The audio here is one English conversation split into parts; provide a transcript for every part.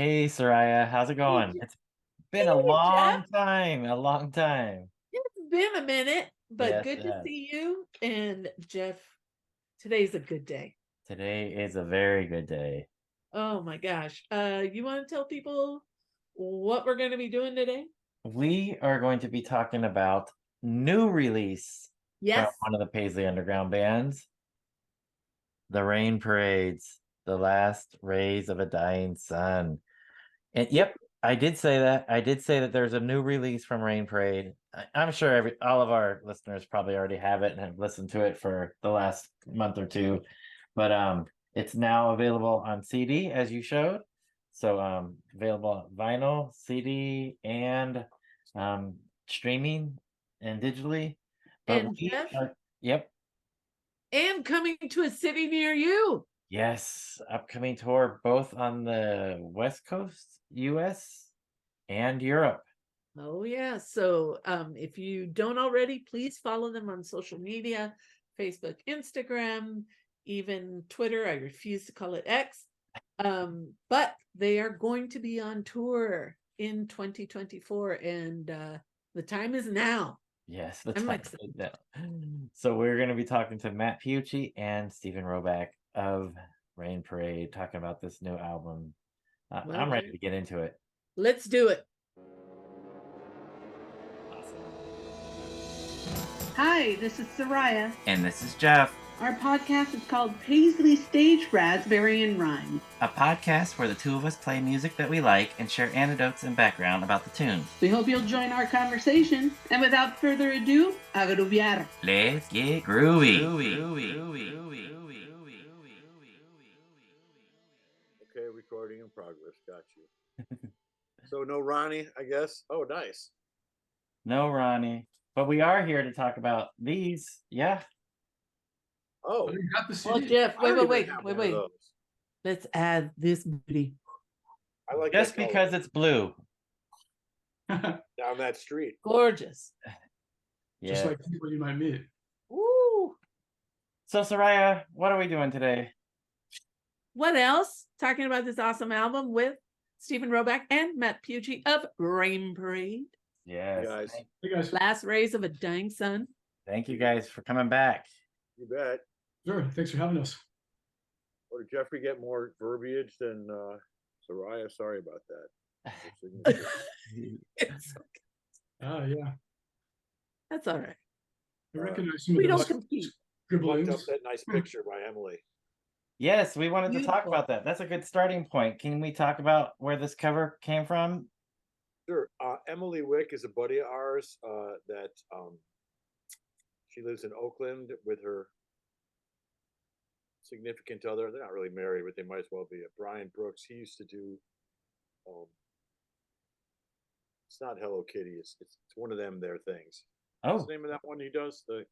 Hey, Soraya, how's it going? It's been a Hey, Jeff. long time, a long time. It's been a minute, but Yes, good to yes. see you. And Jeff, today's a good day. Today is a very good day. Oh my gosh. You want to tell people what we're going to be doing today? We are going to be talking about new release from Yes. one of the Paisley Underground bands, The Rain Parades, The Last Rays of a Dying Sun. And yep, I did say that. I did say that there's a new release from Rain Parade. I'm sure all of our listeners probably already have it and have listened to it for the last month or two, but it's now available on CD as you showed. So available on vinyl, CD, and streaming and digitally. But And we Jeff, are, yep, and coming to a city near you. yes, upcoming tour both on the West Coast, US, and Europe. Oh yeah. So if you don't already, please follow them on social media, Facebook, Instagram, even Twitter. I refuse to call it X. But they are going to be on tour in 2024, and the time is now. Yes, the I'm time excited. is now. So we're going to be talking to Matt Piucci and Stephen Roback of Rain Parade, talking about this new album. Well I'm ready then, to get into it. let's do it. Hi, this is Soraya. And this is Jeff, Our podcast is called Paisley Stage Raspberry and Rhyme. a podcast where the two of us play music that we like and share anecdotes and background about the tunes. We hope you'll join our conversation. And without further ado, a grooviar. Let's get groovy. Okay, recording in progress. Got you. So no Ronnie, I guess. Oh, nice. No, Ronnie. But we are here to talk about these. Yeah. Oh, You got the Well, CD. Jeff, I don't even wait. have one of those. Let's add this beauty. I like Just that because it's blue. down that street. Gorgeous. Just Yeah. like people you might meet. Woo! So, Soraya, what are we doing today? What else? Talking about this awesome album with Stephen Roback and Matt Piucci of Rain Parade. Yes. Guys, Hey guys, Last Rays of a Dying Sun. Thank you guys for coming back. you bet. sure. Thanks for having us. Or did Jeffrey get more verbiage than Soraya? Sorry about that. It's, Yeah. that's all right. I recognize some of We those don't compete. Looked scribblings. up that nice picture by Emily. Yes, we wanted to talk Beautiful. about that. That's a good starting point. Can we talk about where this cover came from? Sure. Emily Wick is a buddy of ours that she lives in Oakland with her significant other. They're not really married, but they might as well be. Brian Brooks. He used to do. It's not Hello Kitty. It's one of them. Their things. What's Oh, the name of that one he does? The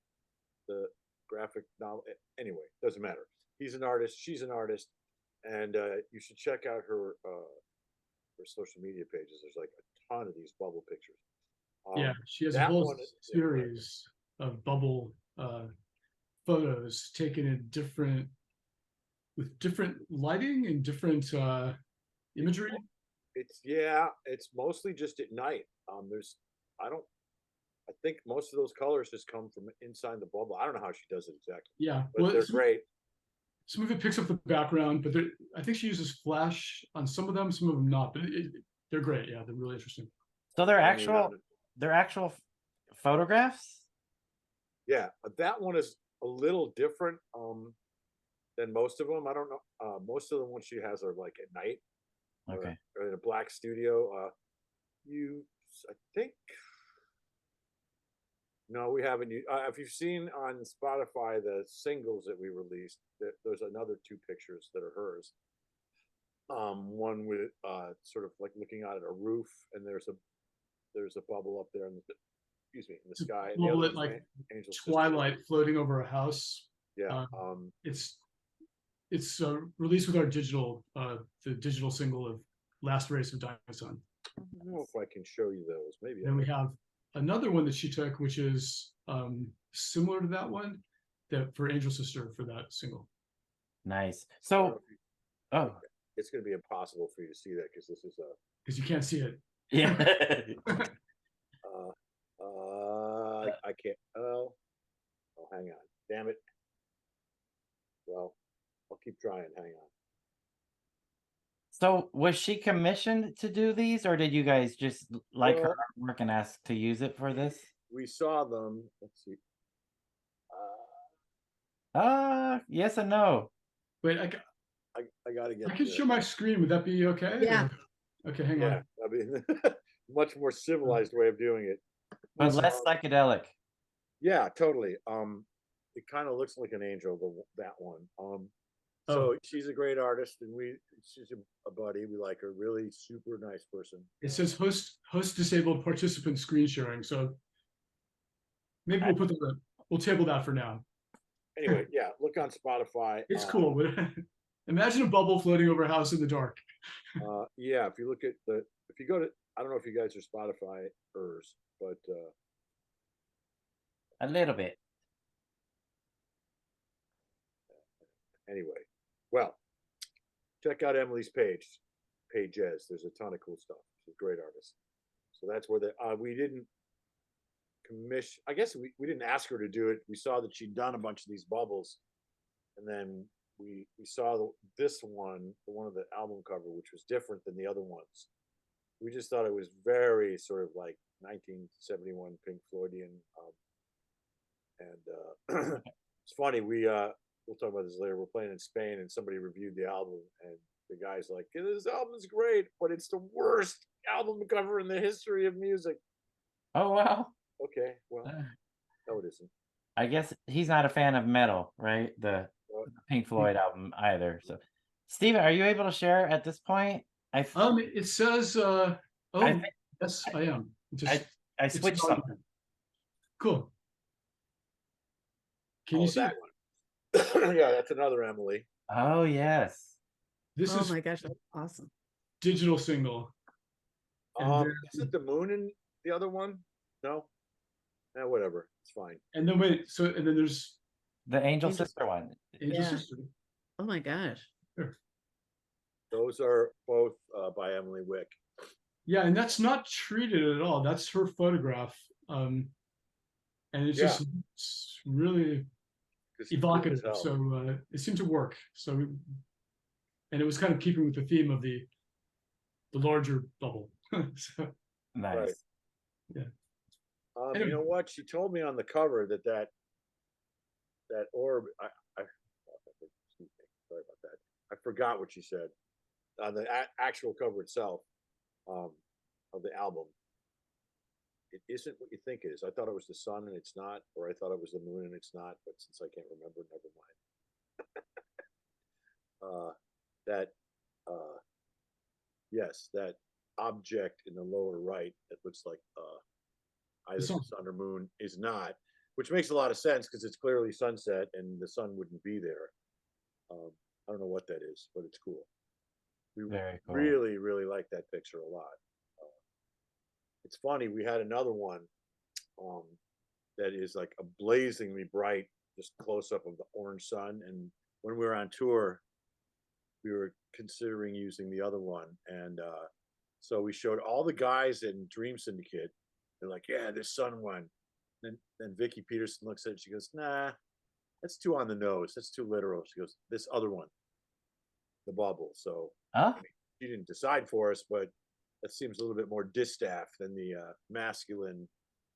graphic novel. Anyway, doesn't matter. He's an artist. She's an artist, and you should check out her social media pages. There's like a ton of these bubble pictures. Yeah, she has a that whole one series of bubble photos taken in with different lighting and different imagery. It's mostly just at night. I think most of those colors just come from inside the bubble. I don't know how she does it exactly, Yeah, but well, they're great. some of it picks up the background, but I think she uses flash on some of them not. But they're great. Yeah, they're really interesting. so they're actual photographs? Yeah, that one is a little different than most of them. I don't know. Most of the ones she has are like at night, Okay. or in a black studio. I think. No, we haven't. If you've seen on Spotify the singles that we released, there's another two pictures that are hers. One with sort of like looking out at a roof, and there's a bubble up there in the sky. And the other one's like Angel twilight floating over a house. Yeah. It's released with our the digital single of Last Race of Dying Sun. I don't know if I can show you those. Maybe. Then we have another one that she took, which is similar to that one, that for Angel Sister for that single. Nice. So, oh, it's going to be impossible for you to see that because this is a. Because you can't see it. Yeah. I can't. Oh, hang on. Damn it. Well, I'll keep trying. Hang on. So was she commissioned to do these, or did you guys just like her Well- artwork and ask to use it for this? We saw them. Let's see. Yes and no. Wait, I got to get. I can to show it. my screen. Would that be okay? Yeah. Or- Okay, hang Yeah, on. I mean, much more civilized way of doing it. But less psychedelic. Yeah, totally. It kind of looks like an angel. That one. So she's a great artist, and she's a buddy. We like her. Really super nice person. It says host disabled participant screen sharing. So maybe we'll table that for now. Anyway, yeah, look on Spotify. It's cool. Imagine a bubble floating over a house in the dark. Yeah, if you look at if you go to, I don't know if you guys are Spotifyers, but A little bit. anyway, well, check out Emily's pages. There's a ton of cool stuff. She's a great artist. So that's where we didn't commission. I guess we didn't ask her to do it. We saw that she'd done a bunch of these bubbles, and then we saw this one, the one of the album cover, which was different than the other ones. We just thought it was very sort of like 1971 Pink Floydian, and it's funny. We'll talk about this later. We're playing in Spain, and somebody reviewed the album, and the guy's like, "This album's great, but it's the worst album cover in the history of music." Oh wow. Okay, well, no, it isn't. I guess he's not a fan of metal, right? The Pink Floyd album either. So, Steven, are you able to share at this point? It says yes, I am. I It's switched not- something. Cool. Can you see that it? one? Yeah, that's another Emily. Oh yes. This Oh is my gosh, that's awesome. digital single. And Isn't the moon in the other one? No. Whatever. It's fine. And then wait, and then there's The Angel Angel- Sister one. Angel Yeah. Sister. Oh my gosh. Those are both by Emily Wick. Yeah, and that's not treated at all. That's her photograph. And it's Yeah. just it's really 'Cause she's evocative. cool as hell. So it seemed to work. And it was kind of keeping with the theme of the larger bubble. So Nice. Right. Yeah. You Anyway. know what? She told me on the cover that orb. Excuse me. Sorry about that. I forgot what she said on the actual cover itself of the album. It isn't what you think it is. I thought it was the sun and it's not, or I thought it was the moon and it's not. But since I can't remember, never mind. Yes, that object in the lower right that looks like either the sun. sun or moon is not, which makes a lot of sense because it's clearly sunset and the sun wouldn't be there. I don't know what that is, but it's cool. We Very cool. really, really like that picture a lot. It's funny, we had another one that is like a blazingly bright, just close up of the orange sun. And when we were on tour, we were considering using the other one. And so we showed all the guys in Dream Syndicate. They're like, yeah, this sun one. Then Vicky Peterson looks at it. She goes, nah, that's too on the nose. That's too literal. She goes, this other one, the bubble. So Huh? she didn't decide for us, but that seems a little bit more distaff than the masculine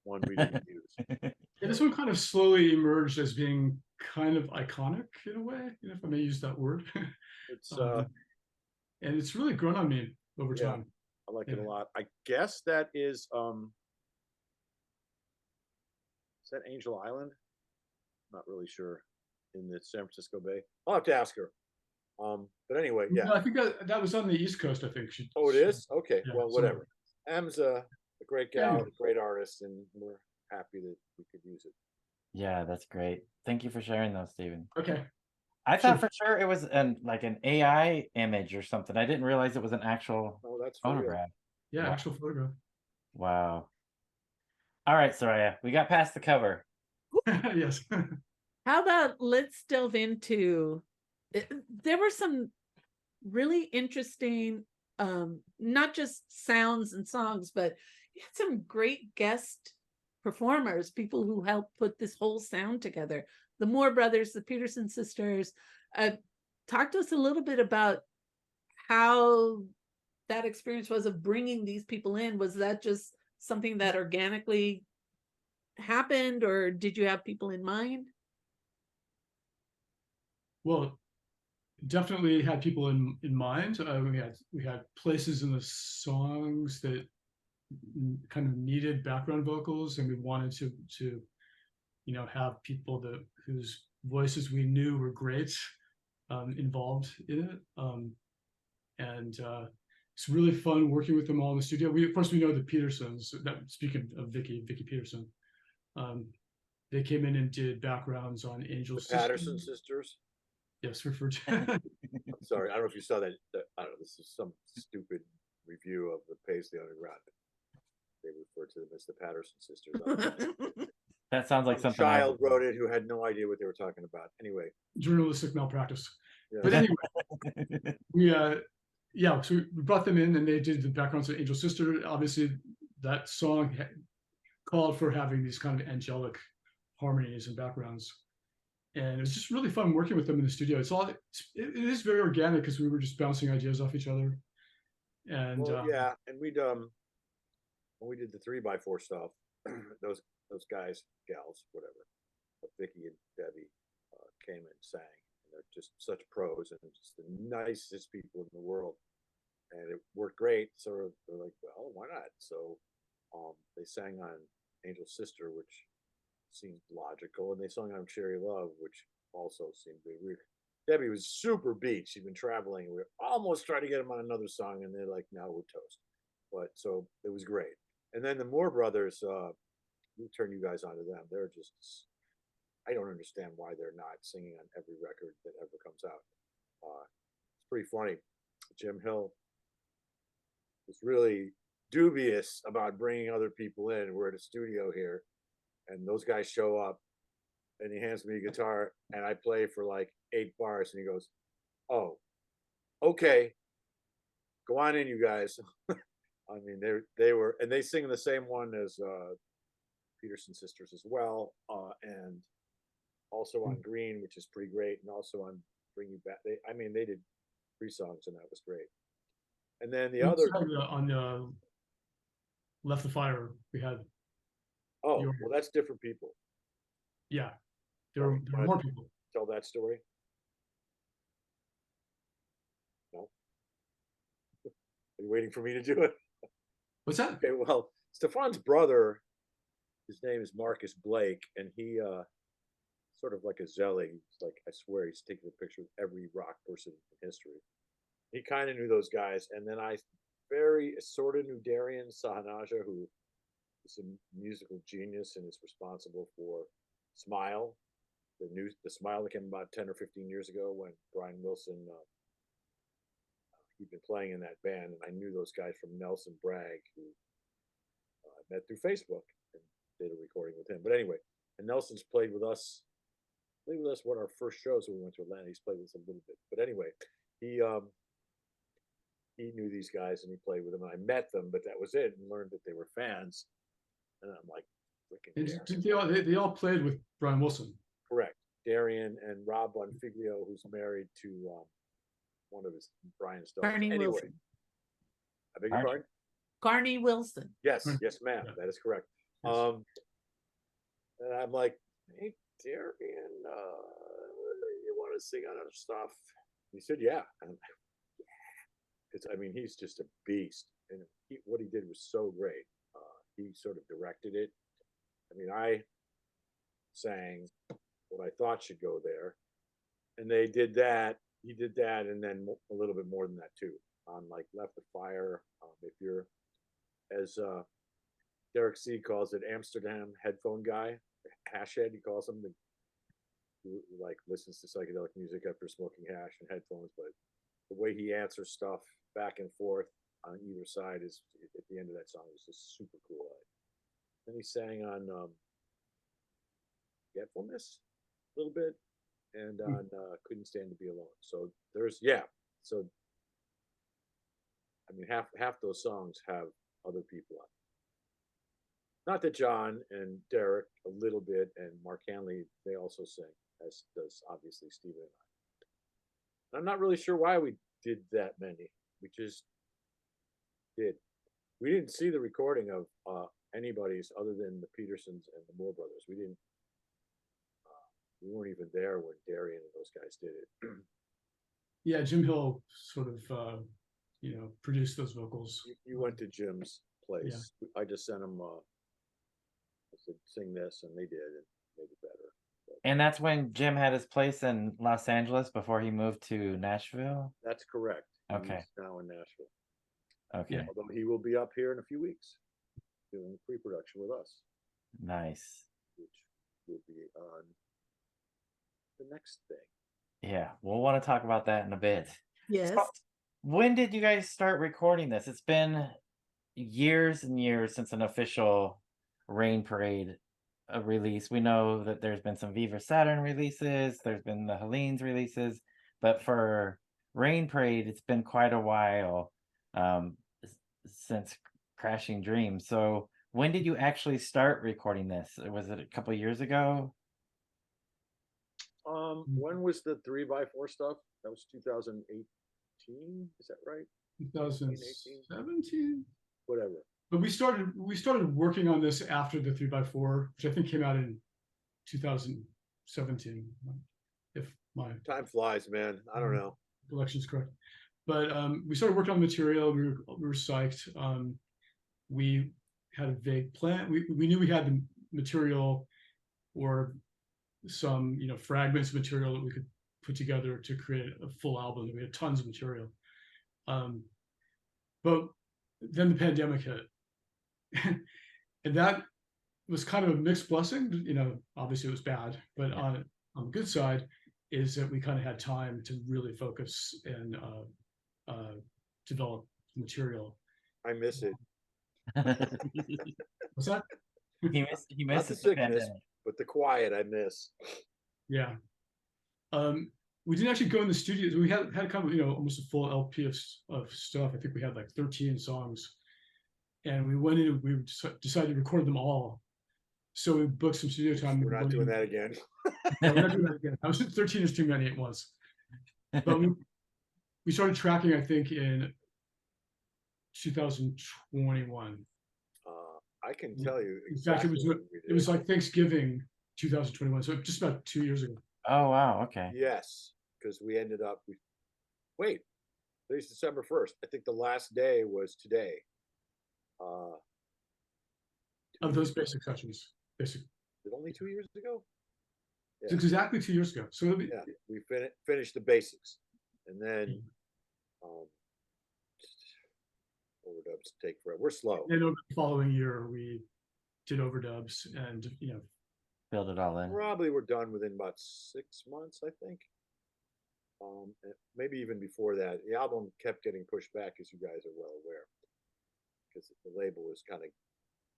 one we didn't use. Yeah, this one kind of slowly emerged as being kind of iconic in a way, if I may use that word. It's and it's really grown on me over Yeah. time. I like it a Yeah. lot. I guess that is that Angel Island? Not really sure. In the San Francisco Bay. I'll have to ask her. But anyway, yeah. No, I think that was on the East Coast, I think. Oh, it is? Okay. Yeah, Well, whatever. Em's a great gal, Yeah. a great artist, and we're happy that we could use it. Yeah, that's great. Thank you for sharing those, Steven. Okay. I thought Sure. for sure it was like an AI image or something. I didn't realize it was an actual Oh, that's for real. photograph. Yeah, Wow. actual photograph. Wow. All right, Soraya, we got past the cover. Yes. How about let's delve into there were some really interesting, not just sounds and songs, but you had some great guest performers, people who helped put this whole sound together. The Moore brothers, the Peterson sisters. Talk to us a little bit about how that experience was of bringing these people in. Was that just something that organically happened, or did you have people in mind? Well, definitely had people in mind. We had places in the songs that kind of needed background vocals, and we wanted to have people whose voices we knew were great involved in it. And it's really fun working with them all in the studio. Of course we know the Petersons. Speaking of Vicky Peterson, they came in and did backgrounds on Angel The Patterson sisters. Yes, referred to. I'm sorry, I don't know if you saw that. I don't know. This is some stupid review of the Paisley Underground. They refer to them as the Patterson sisters. That sounds like Some something I child would wrote it who had no idea what they were talking about. Anyway, Journalistic malpractice. yeah. But anyway, so we brought them in and they did the backgrounds of Angel Sister. Obviously, that song called for having these kind of angelic harmonies and backgrounds. And it was just really fun working with them in the studio. It is very organic because we were just bouncing ideas off each other. And Well, yeah, and when we did the 3x4 stuff, those guys, gals, whatever, Vicky and Debbie came and sang. And they're just such pros and just the nicest people in the world. And it worked great. So they're like, well, why not? So they sang on Angel's Sister, which seemed logical, and they sung on Cherry Love, which also seemed good. Debbie was super beat. She'd been traveling. We were almost trying to get them on another song, and they're like, "No, we're toast." But so it was great. And then the Moore brothers, we turn you guys onto them. They're just, I don't understand why they're not singing on every record that ever comes out. It's pretty funny. Jim Hill was really dubious about bringing other people in. We're at a studio here, and those guys show up, and he hands me a guitar, and I play for like 8 bars, and he goes, "Oh, okay, go on in, you guys." I mean, they were, and they sing the same one as Peterson sisters as well, and also on Green, which is pretty great, and also on Bring You Back. They did 3 songs, and that was great. And then the other on the Left the Fire, we had. well, that's different people. Yeah, there were more people. Tell that story. No, are you waiting for me to do it? What's that? Okay, well, Stefan's brother, his name is Marcus Blake, and he sort of like a zealot. He's like, I swear, he's taking a picture with every rock person in history. He kind of knew those guys, and then I sort of knew Darian Sahanaja, who is a musical genius and is responsible for Smile, the Smile that came about 10 or 15 years ago when Brian Wilson he'd been playing in that band, and I knew those guys from Nelson Bragg, who I met through Facebook and did a recording with him. But anyway, and Nelson's played with us one of our first shows when we went to Atlanta. He's played with us a little bit, but anyway, he knew these guys and he played with them, and I met them, but that was it, and learned that they were fans. And I'm like, freaking they all played with Brian Wilson. Correct. Darian and Rob Bonfiglio, who's married to one of Brian's daughters. Carney Anyway, Wilson. I beg your pardon? Carney Wilson. Yes, ma'am. Yeah. That is correct. Yes. And I'm like, hey, Darian, you want to sing on our stuff? He said, yeah. And I'm like, because he's just a beast, and what he did was so great. He sort of directed it. I sang what I thought should go there, and they did that. He did that, and then a little bit more than that too. On like Left the Fire, if you're, as Derek C calls it, Amsterdam headphone guy, hashhead, he calls him, who like listens to psychedelic music after smoking hash and headphones, but the way he answers stuff back and forth on either side is, at the end of that song, is just super cool. Then he sang on Forgetfulness a little bit, and on Couldn't Stand to Be Alone. So there's, so I mean, half those songs have other people on. Not that John and Derek a little bit, and Mark Hanley, they also sing, as does obviously Steven and I. I'm not really sure why we did that many. We just did. We didn't see the recording of anybody's other than the Petersons and the Moore brothers. We didn't. We weren't even there when Darian and those guys did it. Yeah, Jim Hill sort of produced those vocals. You went to Jim's place. I just sent him. I said, "Sing this," and they did, and made it better. And that's when Jim had his place in Los Angeles before he moved to Nashville? That's correct. Okay. He's now in Nashville. Okay. Although he will be up here in a few weeks doing pre-production with us, Nice. which will be on the next thing. Yeah, we'll want to talk about that in a bit. Yes. So, when did you guys start recording this? It's been years and years since an official Rain Parade release. We know that there's been some Viva Saturn releases, there's been the Helene's releases, but for Rain Parade, it's been quite a while since Crashing Dreams. So when did you actually start recording this? Was it a couple years ago? When was the 3x4 stuff? That was 2018. Is that right? 2017. Whatever. But we started working on this after the 3x4, which I think came out in 2017. If my Time flies, man. I don't know. recollection is correct. But we started working on the material. We were psyched. We had a vague plan. We knew we had the material or some fragments of material that we could put together to create a full album. We had tons of material. But then the pandemic hit. And that was kind of a mixed blessing. Obviously it was bad, but on the good side is that we kind of had time to really focus and develop material. I miss it. What's that? He Not misses the the sickness, pandemic. but the quiet I miss. Yeah. We didn't actually go in the studios. We had kind of almost a full LP of stuff. I think we had like 13 songs, and we went in and we decided to record them all. So we booked some studio time. We're not doing that again. Yeah, we're not doing that again. I was 13 is too many at once. But we started tracking, I think, in 2021. I can tell you In fact, exactly it was like Thanksgiving 2021, so just about 2 years ago. Oh wow, okay. Yes, because we ended up. Wait, today's December 1st. I think the last day was today. Of those basic sessions, basic. Is it only 2 years ago? It's exactly 2 years ago. So it'll be, Yeah, we finished the basics, and then overdubs take forever. We're slow. and over the following year, we did overdubs and Build it all in. Probably we're done within about 6 months, I think. Maybe even before that. The album kept getting pushed back, as you guys are well aware, because the label was kind of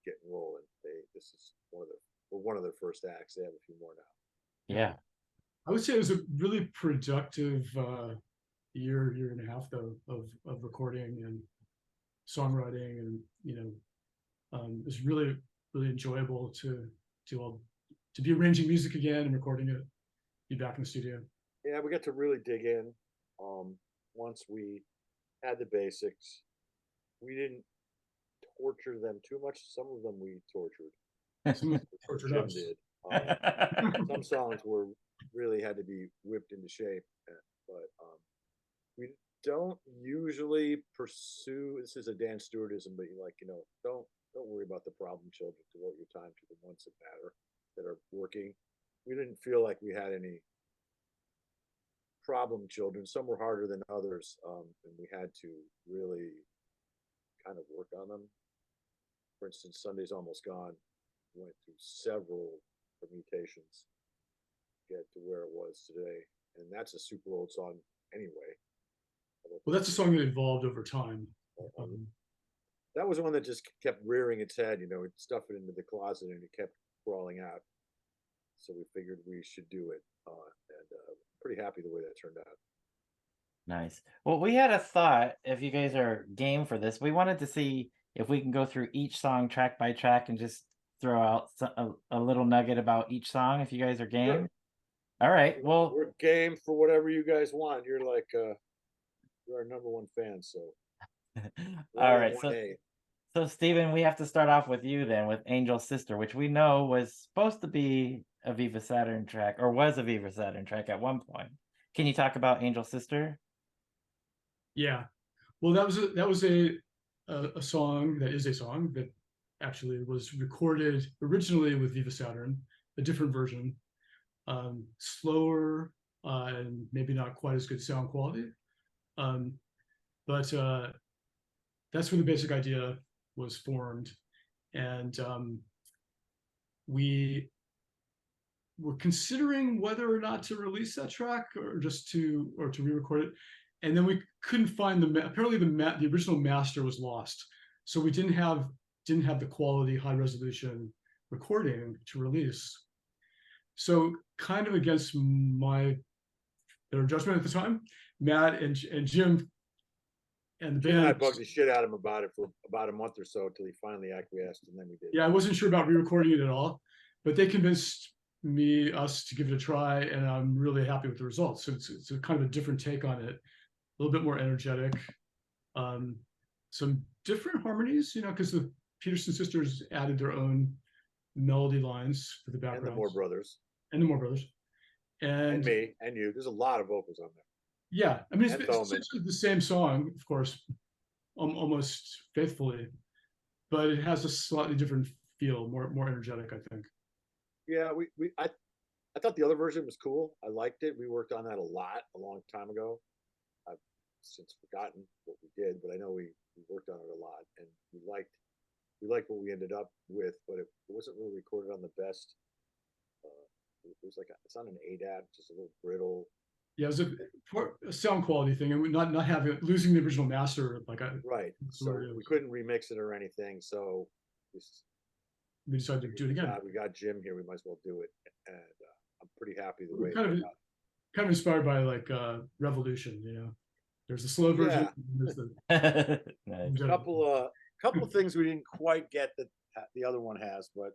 getting rolling. This is one of their first acts. They have a few more now. Yeah. I would say it was a really productive year and a half though of recording and songwriting, and it was really enjoyable to be arranging music again and recording it, be back in the studio. Yeah, we got to really dig in. Once we had the basics, we didn't torture them too much. Some of them we tortured. Some of it tortured Jim us. did. Some songs were really had to be whipped into shape, but we don't usually pursue. This is a Dan Stewartism, but don't worry about the problem children. Devote your time to the ones that matter, that are working. We didn't feel like we had any problem children. Some were harder than others, and we had to really kind of work on them. For instance, Sunday's Almost Gone went through several permutations to get to where it was today, and that's a super old song anyway. Well, that's a song that evolved over time. That was one that just kept rearing its head. It stuffed it into the closet and it kept crawling out. So we figured we should do it, and pretty happy the way that turned out. Nice. Well, we had a thought, if you guys are game for this, we wanted to see if we can go through each song track by track and just throw out a little nugget about each song, if you guys are game. Sure. All right. Well, We're game for whatever you guys want. You're like you're our number one fan, so we're all all right. in 1A. So Stephen, we have to start off with you then, with Angel Sister, which we know was supposed to be a Viva Saturn track, or was a Viva Saturn track at one point. Can you talk about Angel Sister? Yeah. Well, that was a song that is a song that actually was recorded originally with Viva Saturn, a different version, slower and maybe not quite as good sound quality. But that's where the basic idea was formed, and we were considering whether or not to release that track or to re-record it, and then we couldn't find apparently the original master was lost, so we didn't have the quality high resolution recording to release. So kind of against my better judgment at the time, Matt and Jim and the Jim and I band. bugged the shit out of him about it for about a month or so until he finally acquiesced, and then we did. Yeah, I wasn't sure about re-recording it at all, but they convinced us to give it a try, and I'm really happy with the results. So it's a kind of a different take on it, a little bit more energetic, some different harmonies, because the Peterson sisters added their own melody lines for the background. And the Moore brothers. And the Moore brothers. And me and you. There's a lot of vocals on there. Yeah, I mean, it's And essentially the same song, of course, almost faithfully, but it has a slightly different feel, more energetic, I think. Yeah, I thought the other version was cool. I liked it. We worked on that a lot a long time ago. I've since forgotten what we did, but I know we worked on it a lot, and we liked what we ended up with, but it wasn't really recorded on the best. It was like it's on an ADAT, just a little brittle. Yeah, it was a sound quality thing, and not losing the original master right. So we couldn't remix it or anything. So we decided to do it again. We got Jim here. We might as well do it, and I'm pretty happy the way. Kind of inspired by Revolution. There's the slow version. Yeah. There's the couple things we didn't quite get that the other one has, but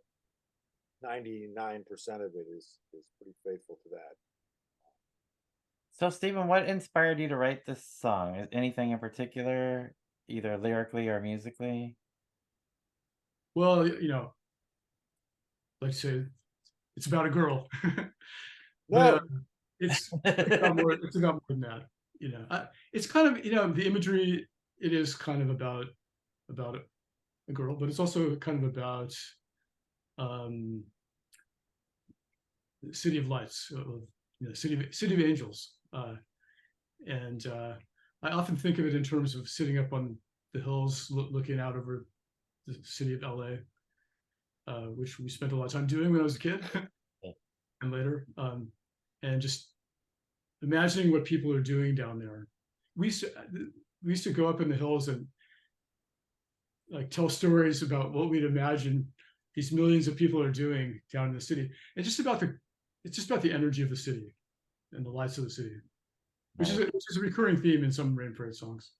99% of it is pretty faithful to that. So Stephen, what inspired you to write this song? Is anything in particular, either lyrically or musically? Well, like I say, it's about a girl. No, it's about more than that. It's kind of the imagery. It is kind of about a girl, but it's also kind of about the City of Lights, City of Angels, and I often think of it in terms of sitting up on the hills, looking out over the city of LA, which we spent a lot of time doing when I was a kid, and later, and just imagining what people are doing down there. We used to go up in the hills and tell stories about what we'd imagine these millions of people are doing down in the city, and it's just about the energy of the city and the lights of the city, which is a recurring theme in some Rain Parade songs.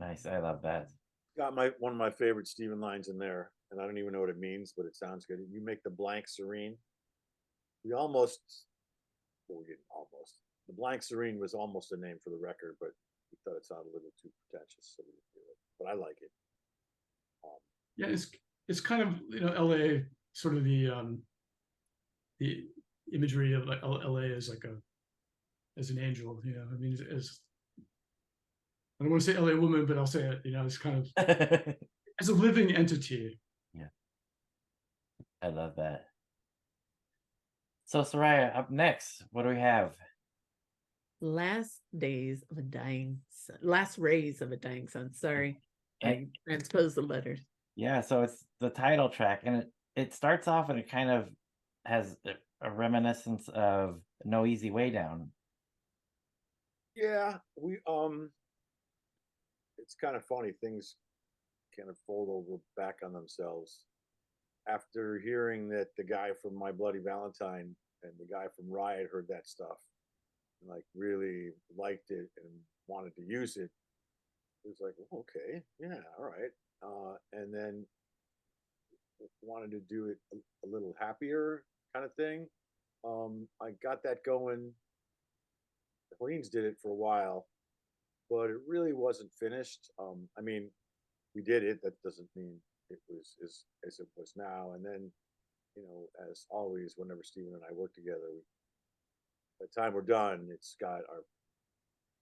Nice, I love that. Got one of my favorite Stephen lines in there, and I don't even know what it means, but it sounds good. You make the blank serene. We didn't almost. The blank serene was almost a name for the record, but we thought it sounded a little too pretentious, so we didn't do it. But I like it. Yeah, it's kind of LA, sort of the imagery of LA as as an angel. I mean, as I don't want to say LA woman, but I'll say it. It's kind of as a living entity. Yeah, I love that. So Soraya, up next, what do we have? Last rays of a dying sun. Sorry, I transposed the letters. Yeah, so it's the title track, and it starts off and it kind of has a reminiscence of No Easy Way Down. Yeah, it's kind of funny. Things kind of fold over back on themselves. After hearing that the guy from My Bloody Valentine and the guy from Riot heard that stuff, like really liked it and wanted to use it. It was like, okay, yeah, all right. And then wanted to do it a little happier kind of thing. I got that going. Queens did it for a while, but it really wasn't finished. I mean, we did it. That doesn't mean it was as it was now. And then, as always, whenever Stephen and I work together, by the time we're done, it's got our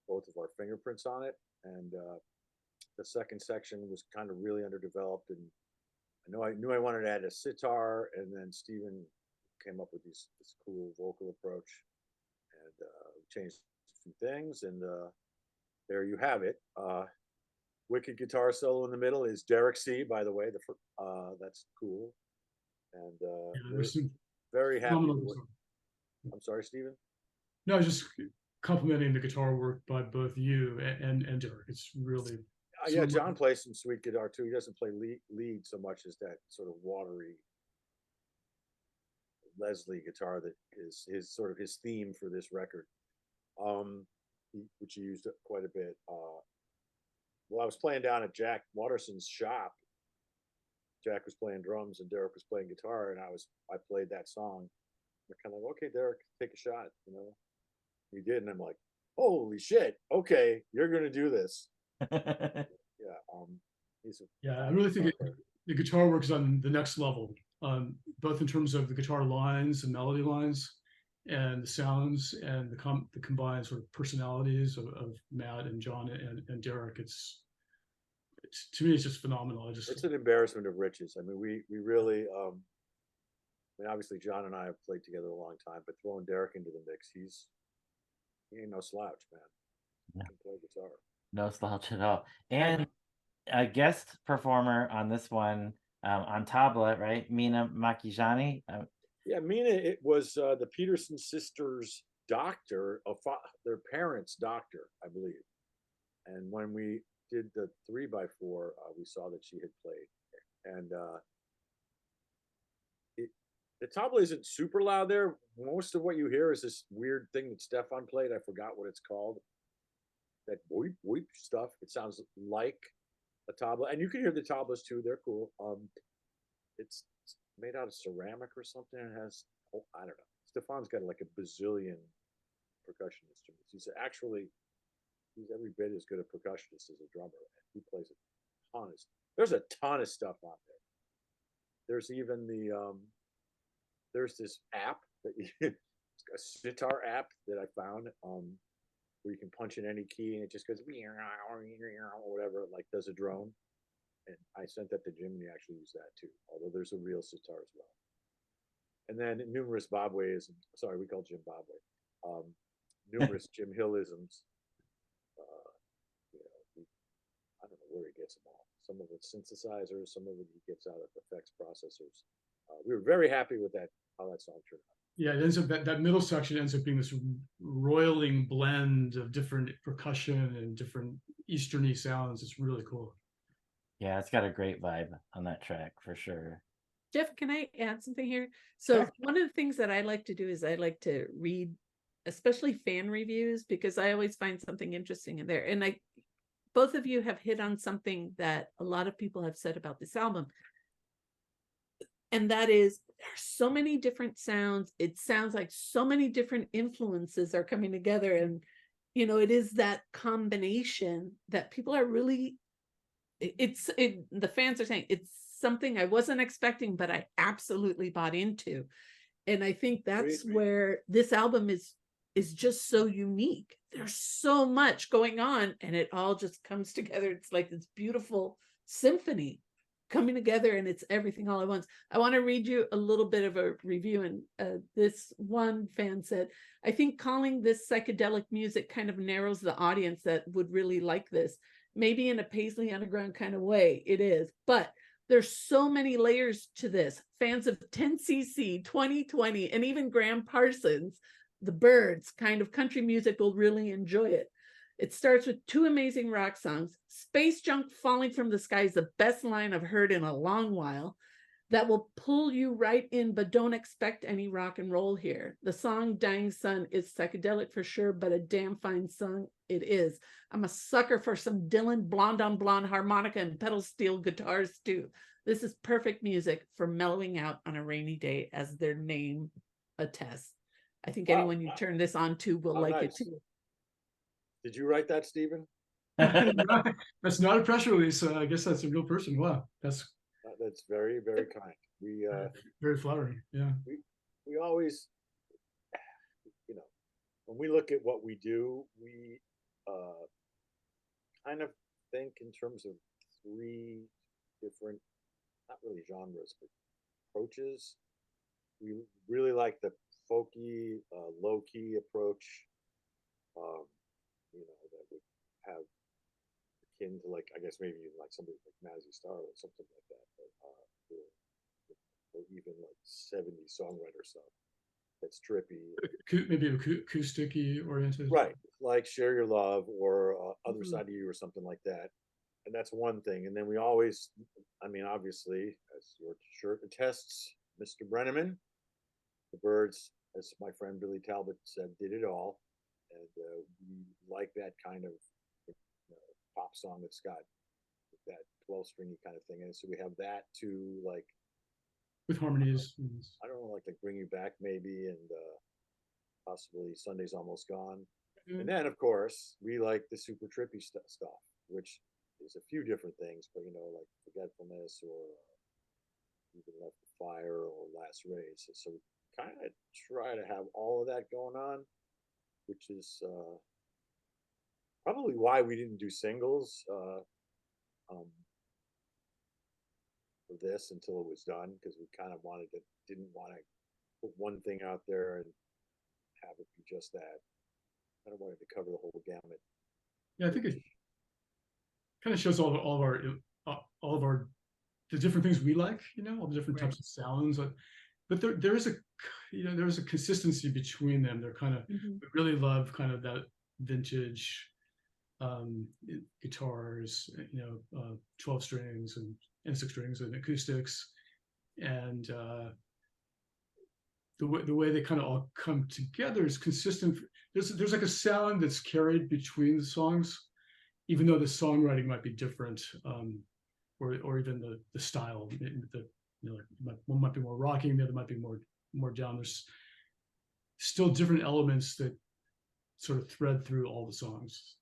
both of our fingerprints on it. And the second section was kind of really underdeveloped, and I knew I wanted to add a sitar, and then Stephen came up with this cool vocal approach, and changed a few things, and there you have it. Wicked guitar solo in the middle is Derek C. By the way, that's cool, and we're very happy. I'm sorry, Stephen. No, I was just complimenting the guitar work by both you and Derek. It's really yeah. John plays some sweet guitar too. He doesn't play lead so much as that sort of watery Leslie guitar that is his theme for this record, which he used quite a bit. Well, I was playing down at Jack Watterson's shop. Jack was playing drums and Derek was playing guitar, and I played that song. They're kind of like, okay, Derek, take a shot. He did, and I'm like, holy shit, okay, you're gonna do this. Yeah, I really think the guitar work is on the next level, both in terms of the guitar lines and melody lines, and the sounds, and the combined sort of personalities of Matt and John and Derek. It's to me, it's just phenomenal. It's an embarrassment of riches. I mean, we really. Obviously, John and I have played together a long time, but throwing Derek into the mix, he ain't no slouch, man. He can play guitar. No slouch at all. And a guest performer on this one, on tabla, right? Mina Makijani. Yeah, Mina, it was the Peterson sisters' doctor, their parents' doctor, I believe. And when we did the 3x4, we saw that she had played. And the tabla isn't super loud there. Most of what you hear is this weird thing that Stefan played. I forgot what it's called. That weep weep stuff. It sounds like a tabla, and you can hear the tablas too. They're cool. It's made out of ceramic or something. It has, I don't know. Stefan's got like a bazillion percussion instruments. He's every bit as good a percussionist as a drummer. He plays a ton of. There's a ton of stuff on there. There's even there's this app that a sitar app that I found, where you can punch in any key and it just goes or whatever, like does a drone. And I sent that to Jim, and he actually used that too. Although there's a real sitar as well. And then numerous Bobways. Sorry, we call Jim Bobway. Numerous Jim Hillisms. I don't know where he gets them all. Some of it's synthesizers, some of it he gets out of effects processors. We were very happy with how that song turned out. Yeah, it ends up that middle section ends up being this roiling blend of different percussion and different Easterny sounds. It's really cool. Yeah, it's got a great vibe on that track for sure. Jeff, can I add something here? So sure. One of the things that I like to do is I like to read, especially fan reviews, because I always find something interesting in there. And both of you have hit on something that a lot of people have said about this album. And that is, there's so many different sounds. It sounds like so many different influences are coming together. And, it is that combination that people are really, the fans are saying it's something I wasn't expecting, but I absolutely bought into. And I think that's where this album is just so unique. There's so much going on, and it all just comes together. It's like this beautiful symphony coming together, and it's everything all at once. I want to read you a little bit of a review, and this one fan said, I think calling this psychedelic music kind of narrows the audience that would really like this. Maybe in a Paisley Underground kind of way, it is. But there's so many layers to this. Fans of 10cc, 2020, and even Graham Parsons, the Byrds kind of country music will really enjoy it. It starts with 2 amazing rock songs. Space Junk Falling from the Sky is the best line I've heard in a long while. that will pull you right in, but don't expect any rock and roll here. The song Dying Sun is psychedelic for sure, but a damn fine song it is. I'm a sucker for some Dylan blonde on blonde harmonica and pedal steel guitars too. This is perfect music for mellowing out on a rainy day, as their name attests. I think Wow. anyone you turn this on to will like it nice. too. Did you write that, Stephen? That's not a press release. I guess that's a real person. Wow, that's Very, very kind. We very flattering. Yeah. we always, you know, when we look at what we do, we kind of think in terms of three different, not really genres, but approaches. We really like the folky, low-key approach, you know, that would have akin to, like, I guess maybe even like somebody like Mazzy Star or something like that, but, or even like 70s songwriter stuff that's trippy. Maybe acousticy oriented. Right, like Share Your Love or Other Side of You or something like that. And that's one thing. And then we always, I mean, obviously, as your shirt attests, Mr. Brenneman, the Birds, as my friend Billy Talbot said, did it all. And we like that kind of pop song that's got that 12-stringy kind of thing. And so we have that to, like, With harmonies. I don't know, like Bring You Back maybe, and possibly Sunday's Almost Gone. Mhm. And then, of course, we like the super trippy stuff, which is a few different things, but, you know, like Forgetfulness or Even Left the Fire or Last Rays. So we kind of try to have all of that going on, which is probably why we didn't do singles for this until it was done, because we kind of didn't want to put one thing out there and have it be just that. I don't want it to cover the whole gamut. Yeah, I think it kind of shows all of our the different things we like, you know, all the different types of sounds. But there is a, you know, there's a consistency between them. They're kind of, we really love kind of that vintage guitars, you know, 12 strings and 6 strings and acoustics, and the way they kind of all come together is consistent. There's like a sound that's carried between the songs, even though the songwriting might be different, or even the style. You know, like one might be more rocking, the other might be more down. There's still different elements that sort of thread through all the songs.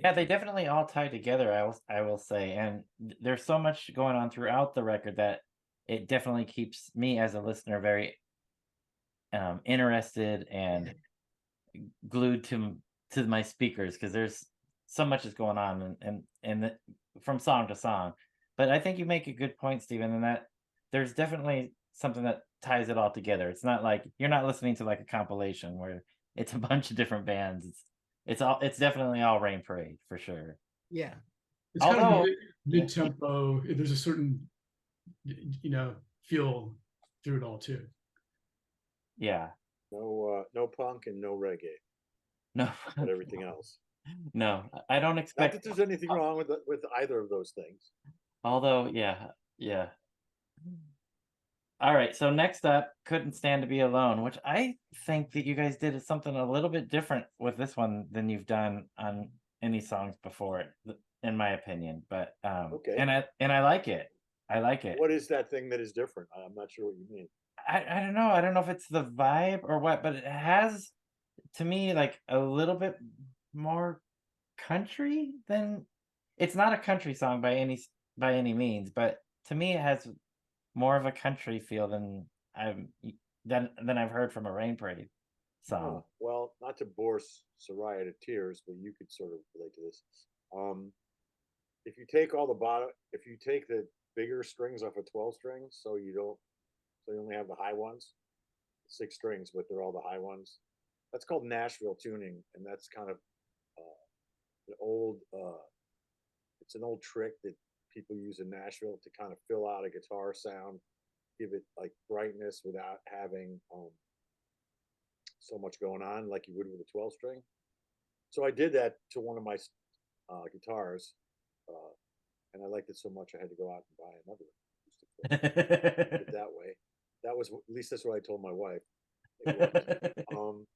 Yeah, they definitely all tie together, I will say. And there's so much going on throughout the record that it definitely keeps me as a listener very interested and glued to my speakers, because there's so much is going on and from song to song. But I think you make a good point, Stephen, in that there's definitely something that ties it all together. It's not like you're not listening to like a compilation where it's a bunch of different bands. It's definitely all Rain Parade for sure. Yeah. It's kind of Although mid-tempo. There's a certain, you know, feel through it all too. yeah, No punk and no reggae, no, but everything else. no, I don't Not expect. that there's anything wrong with either of those things. Although, yeah. All right, so next up, Couldn't Stand to Be Alone, which I think that you guys did something a little bit different with this one than you've done on any songs before, in my opinion. But Okay. and I like it. I like it. What is that thing that is different? I'm not sure what you mean. I don't know. I don't know if it's the vibe or what, but it has, to me, like a little bit more country than. It's not a country song by any means, but to me, it has more of a country feel than I've heard from a Rain Parade song. Well, not to bore Soraya to tears, but you could sort of relate to this. If you take if you take the bigger strings off of 12 strings, so you only have the high ones, 6 strings, but they're all the high ones. That's called Nashville tuning, and that's kind of an old. It's an old trick that people use in Nashville to kind of fill out a guitar sound, give it like brightness without having so much going on like you would with a 12 string. So I did that to one of my guitars, and I liked it so much I had to go out and buy another it that way. That was, at least that's what I told my wife. It worked.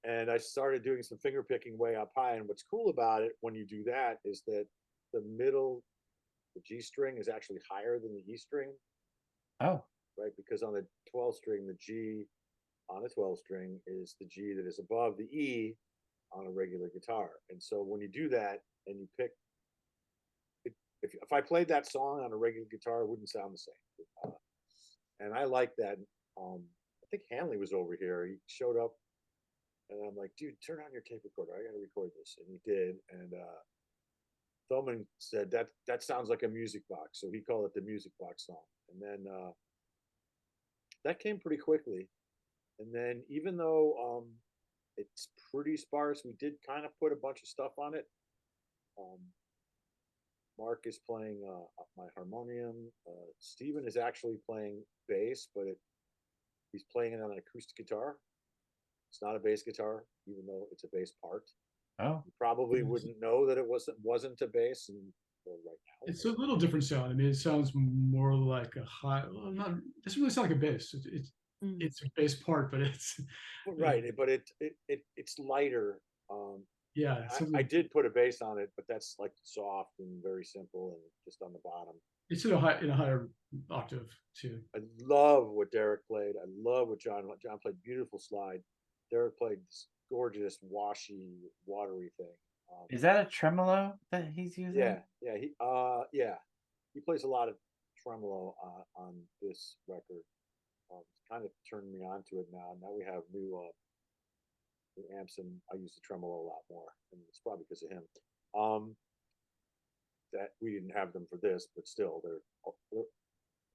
And I started doing some finger picking way up high. And what's cool about it when you do that is that the middle, the G string is actually higher than the E string, Oh, right? Because on the 12 string, the G on the 12 string is the G that is above the E on a regular guitar. And so when you do that and you pick, if I played that song on a regular guitar, it wouldn't sound the same. And I like that. I think Hanley was over here. He showed up, and I'm like, dude, turn on your tape recorder. I got to record this. And he did. And Thoman said that sounds like a music box. So he called it the music box song. And then that came pretty quickly. And then even though it's pretty sparse, we did kind of put a bunch of stuff on it. Mark is playing my harmonium. Steven is actually playing bass, but he's playing it on an acoustic guitar. It's not a bass guitar, even though it's a bass part. oh, You probably wouldn't know that it wasn't a bass, and well, right now It's a little different sound. I mean, it sounds more like a high. Well, not. It doesn't really sound like a bass. It's a bass part, but it's right. But it's lighter. Yeah. I did put a bass on it, but that's like soft and very simple and just on the bottom. It's in a higher octave too. I love what Derek played. I love what John played. Beautiful slide. Derek played this gorgeous, washy, watery thing. is that a tremolo that he's using? Yeah. He plays a lot of tremolo on this record. It's kind of turned me on to it now. Now we have new amps, and I use the tremolo a lot more, and it's probably because of him. That we didn't have them for this, but still, they're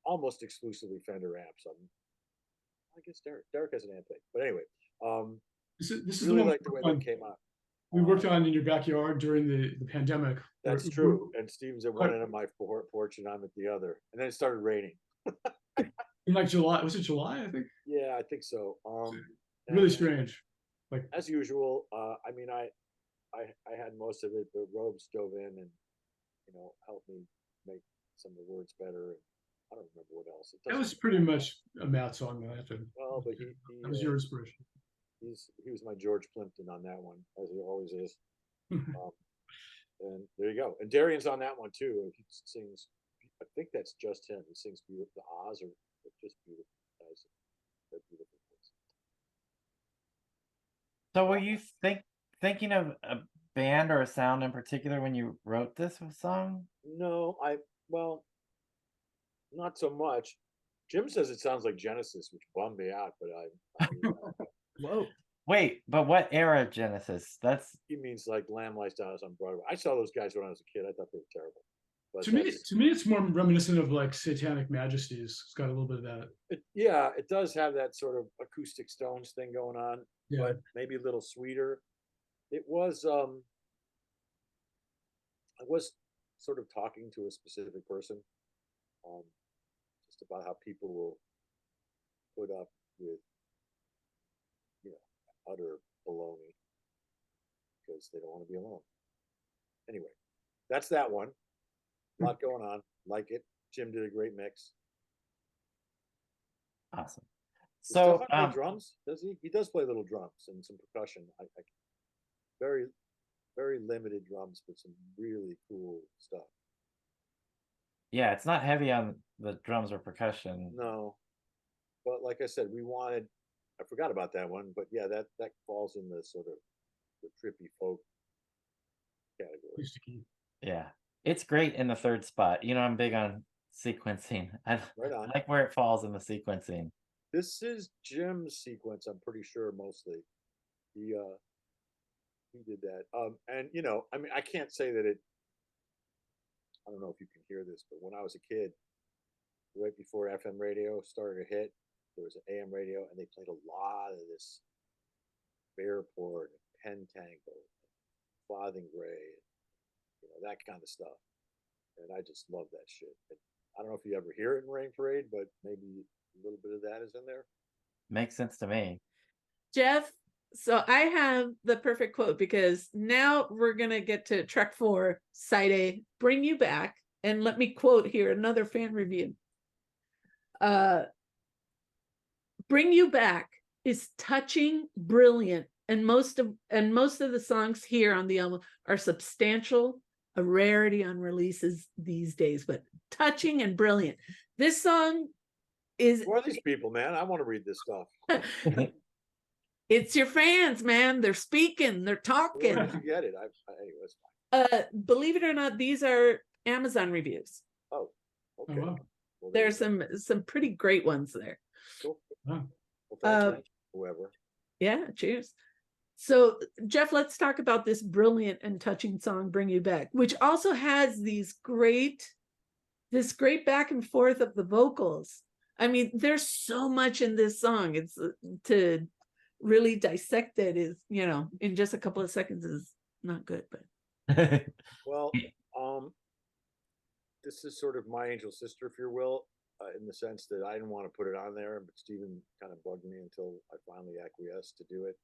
almost exclusively Fender amps. I guess Derek has an amp thing, but anyway, This is really the like the way that came out. We worked on in your backyard during the pandemic. That's true. And Steven's at one end of my porch, and I'm at the other. And then it started raining. In like July, was it July? I think. Yeah, I think so. Really strange. Like as usual. I mean, I had most of it, but Rob dove in and helped me make some of the words better. And I don't remember what else. That was pretty much a Matt song that I have to. Well, but that was your inspiration. He was my George Plimpton on that one, as he always is. And there you go. And Darian's on that one too. He sings. I think that's just him. He sings beautiful. The Oz or just beautiful. They're beautiful things. So were you thinking of a band or a sound in particular when you wrote this song? No, well, not so much. Jim says it sounds like Genesis, which bummed me out, but Whoa. Wait, but what era of Genesis? He means like Lamb Lies Down on Broadway. I saw those guys when I was a kid. I thought they were terrible. But to me, it's more reminiscent of like Satanic Majesties. It's got a little bit of that. It does have that sort of acoustic Stones thing going on, but maybe a little sweeter. It was. I was sort of talking to a specific person, just about how people will put up with, utter baloney because they don't want to be alone. Anyway, that's that one. A lot going on. Like it. Jim did a great mix. Awesome. So play drums, does he? He does play little drums and some percussion. I very, very limited drums, but some really cool stuff. Yeah, it's not heavy on the drums or percussion. No, but like I said, I forgot about that one, but yeah, that falls in the sort of the trippy folk category. Yeah, it's great in the third spot. I'm big on sequencing. I like where it falls in the sequencing. This is Jim's sequence, I'm pretty sure, mostly. He did that. And I mean, I can't say that I don't know if you can hear this, but when I was a kid, right before FM radio started to hit, there was an AM radio, and they played a lot of this Bearport, Pentangle, Clothing Gray, that kind of stuff. And I just love that shit. And I don't know if you ever hear it in Rain Parade, but maybe a little bit of that is in there. Makes sense to me. Jeff, so I have the perfect quote, because now we're going to get to track 4, side A, Bring You Back. And let me quote here another fan review. Bring You Back is touching, brilliant, and most of the songs here on the album are substantial, a rarity on releases these days, but touching and brilliant. This song is Who are these people, man? I want to read this stuff. it's your fans, man. They're speaking, they're Where talking. did you get it? Anyway, it's fine. Believe it or not, these are Amazon reviews. Oh, okay. wow. Well, there There's you go. some pretty great ones there. Cool. Wow. Well, thank you, whoever. Yeah, cheers. So, Jeff, let's talk about this brilliant and touching song, Bring You Back, which also has this great back and forth of the vocals. I mean, there's so much in this song. It's to really dissect it is, in just a couple of seconds is not good, but Well, this is sort of my angel sister, if you will, in the sense that I didn't want to put it on there, but Stephen kind of bugged me until I finally acquiesced to do it.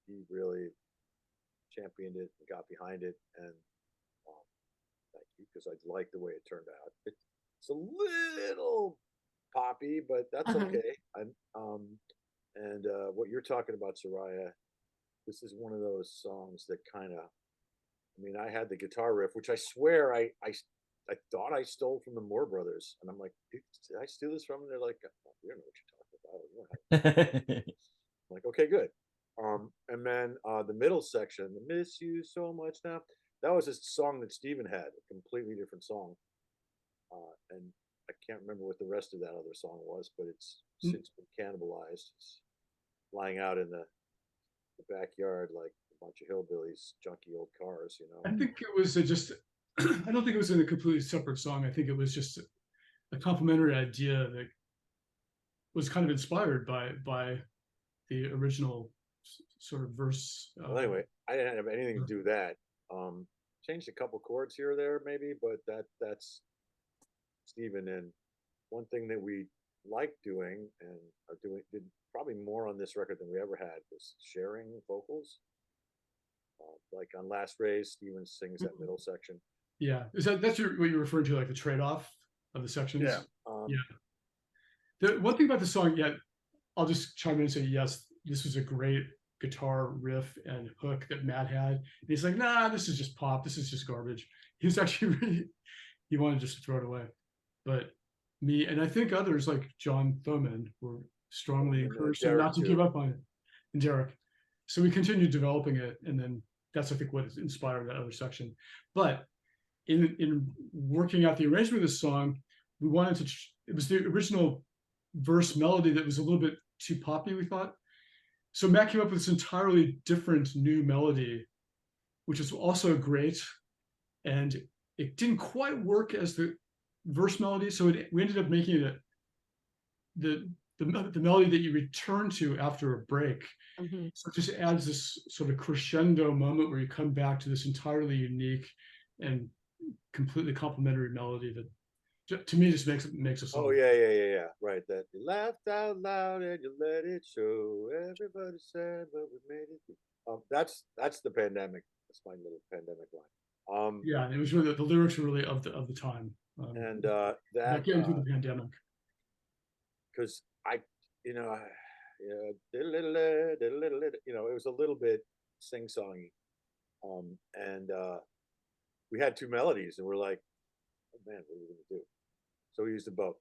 He really championed it and got behind it, and thank you, because I like the way it turned out. It's a little poppy, but that's okay. And what you're talking about, Soraya, this is one of those songs that kind of, I mean, I had the guitar riff, which I swear I thought I stole from the Moore Brothers, and I'm like, did I steal this from them? They're like, oh, we don't know what you're talking about. I'm like, okay, good. And then the middle section, the Miss You So Much Now, that was a song that Stephen had, a completely different song. And I can't remember what the rest of that other song was, but it's since been cannibalized. It's lying out in the backyard like a bunch of hillbillies, junky old cars, I think it was just, I don't think it was in a completely separate song. I think it was just a complementary idea that was kind of inspired by the original sort of verse. Well, anyway, I didn't have anything to do with that. Changed a couple chords here or there, maybe, but that's Stephen. And one thing that we like doing and did probably more on this record than we ever had was sharing vocals. Like on Last Raise, Stephen sings that middle section. Yeah, that's what you're referring to, like the trade-off of the sections? Yeah. The one thing about the song, I'll just chime in and say, yes, this was a great guitar riff and hook that Matt had. And he's like, nah, this is just pop. This is just garbage. He was actually really, he wanted just to throw it away. But me, and I think others like John Thoman were strongly encouraged him not to give up on it, and Derek. So we continued developing it, and then that's, I think, what inspired that other section. But in working out the arrangement of this song, we wanted to, it was the original verse melody that was a little bit too poppy, we thought. So Matt came up with this entirely different new melody, which is also great. And it didn't quite work as the verse melody. So we ended up making it the melody that you return to after a break. So it just adds this sort of crescendo moment where you come back to this entirely unique and completely complementary melody that, to me, just makes a song. Oh yeah. Right. That you laughed out loud and you let it show. Everybody said, but we made it. That's the pandemic. That's my little pandemic line. Yeah, it was really, the lyrics were really of the time. And that getting through the pandemic. Because it was a little bit sing-songy. And we had two melodies, and we're like, oh man, what are we gonna do? So we used them both.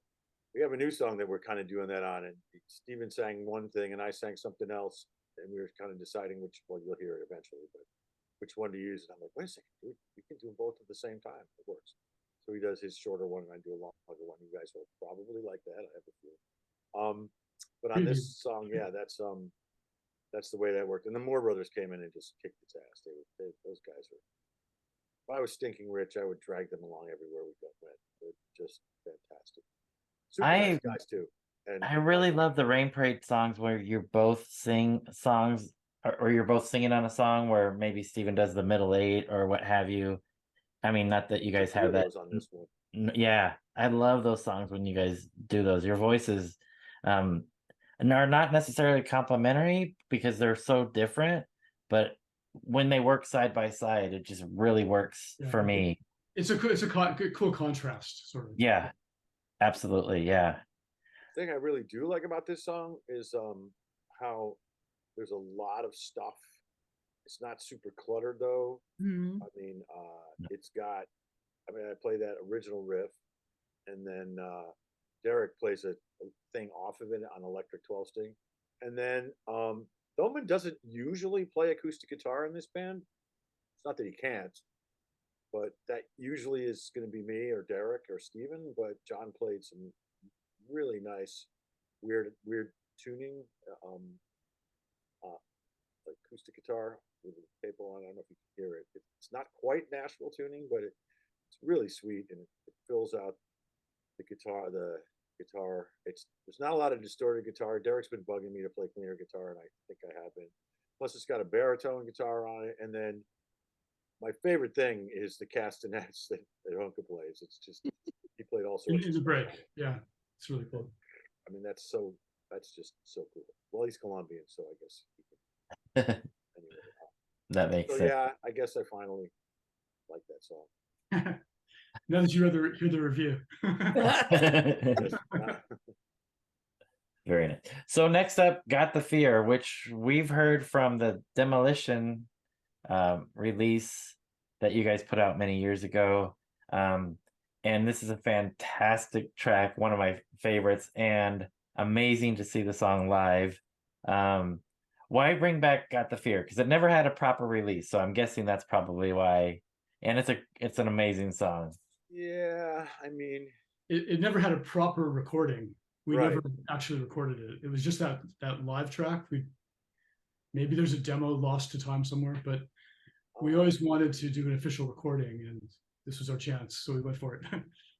We have a new song that we're kind of doing that on, and Stephen sang one thing and I sang something else, and we were kind of deciding which, well, you'll hear it eventually, but which one to use. And I'm like, wait a second, dude, we can do them both at the same time. It works. So he does his shorter one and I do a longer one. You guys will probably like that, I have a feeling. But on this song, yeah, that's the way that worked. And the Moore Brothers came in and just kicked its ass. Those guys were. If I was stinking rich, I would drag them along everywhere we went. They're just fantastic. Super nice guys too. And I really love the Rain Parade songs where you're both sing songs, or you're both singing on a song where maybe Stephen does the middle eight or what have you. I mean, not that you guys have that on this one. Yeah, I love those songs when you guys do those. Your voices are not necessarily complimentary because they're so different, but when they work side by side, it just really works for me. It's a cool contrast, sort of. Yeah, Absolutely, yeah. Thing I really do like about this song is how there's a lot of stuff. It's not super cluttered though. Mhm. I mean, it's got. I mean, I play that original riff, and then Derek plays a thing off of it on electric 12 string, and then Thoman doesn't usually play acoustic guitar in this band. It's not that he can't, but that usually is going to be me or Derek or Steven. But John played some really nice, weird tuning, uh, acoustic guitar with a tape on. I don't know if you can hear it. It's not quite Nashville tuning, but it's really sweet, and it fills out the guitar. There's not a lot of distorted guitar. Derek's been bugging me to play cleaner guitar, and I think I have been. Plus, it's got a baritone guitar on it, and then my favorite thing is the castanets that Honka plays. It's just he played all sorts In of the stuff. break. Yeah, it's really cool. I mean, that's just so cool. Well, he's Colombian, so I guess he can, anyway. That makes So sense. yeah, I guess I finally like that song. Now that you hear the review. Yes, Very nice. So next up, Got the Fear, which we've heard from the Demolition release that you guys put out many years ago. And this is a fantastic track, one of my favorites, and amazing to see the song live. Why bring back Got the Fear? Because it never had a proper release, so I'm guessing that's probably why. And it's an amazing song. yeah, I mean, It never had a proper recording. We Right. never actually recorded it. It was just that live track. Maybe there's a demo lost to time somewhere, but we always wanted to do an official recording, and this was our chance, so we went for it.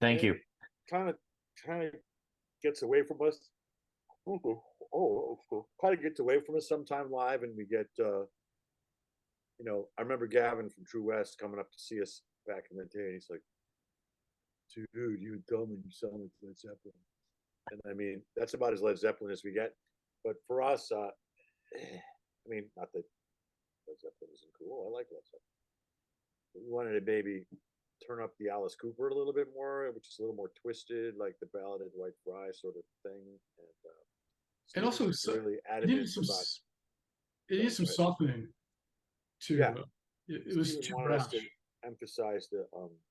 Thank you. kind of gets away from us. Kind of gets away from us sometime live, and we get I remember Gavin from True West coming up to see us back in the day, and he's like, dude, you and Thoman, you sound like Led Zeppelin. And I mean, that's about as Led Zeppelin as we get. But for us, I mean, not that Led Zeppelin isn't cool. I like Led Zeppelin. But we wanted to maybe turn up the Alice Cooper a little bit more, which is a little more twisted, like the Ballad of White Fry sort of thing. And also, Steven's really it adamant needed some, about. it needed some softening too. Yeah. It was Steven too wanted us brash. to emphasize the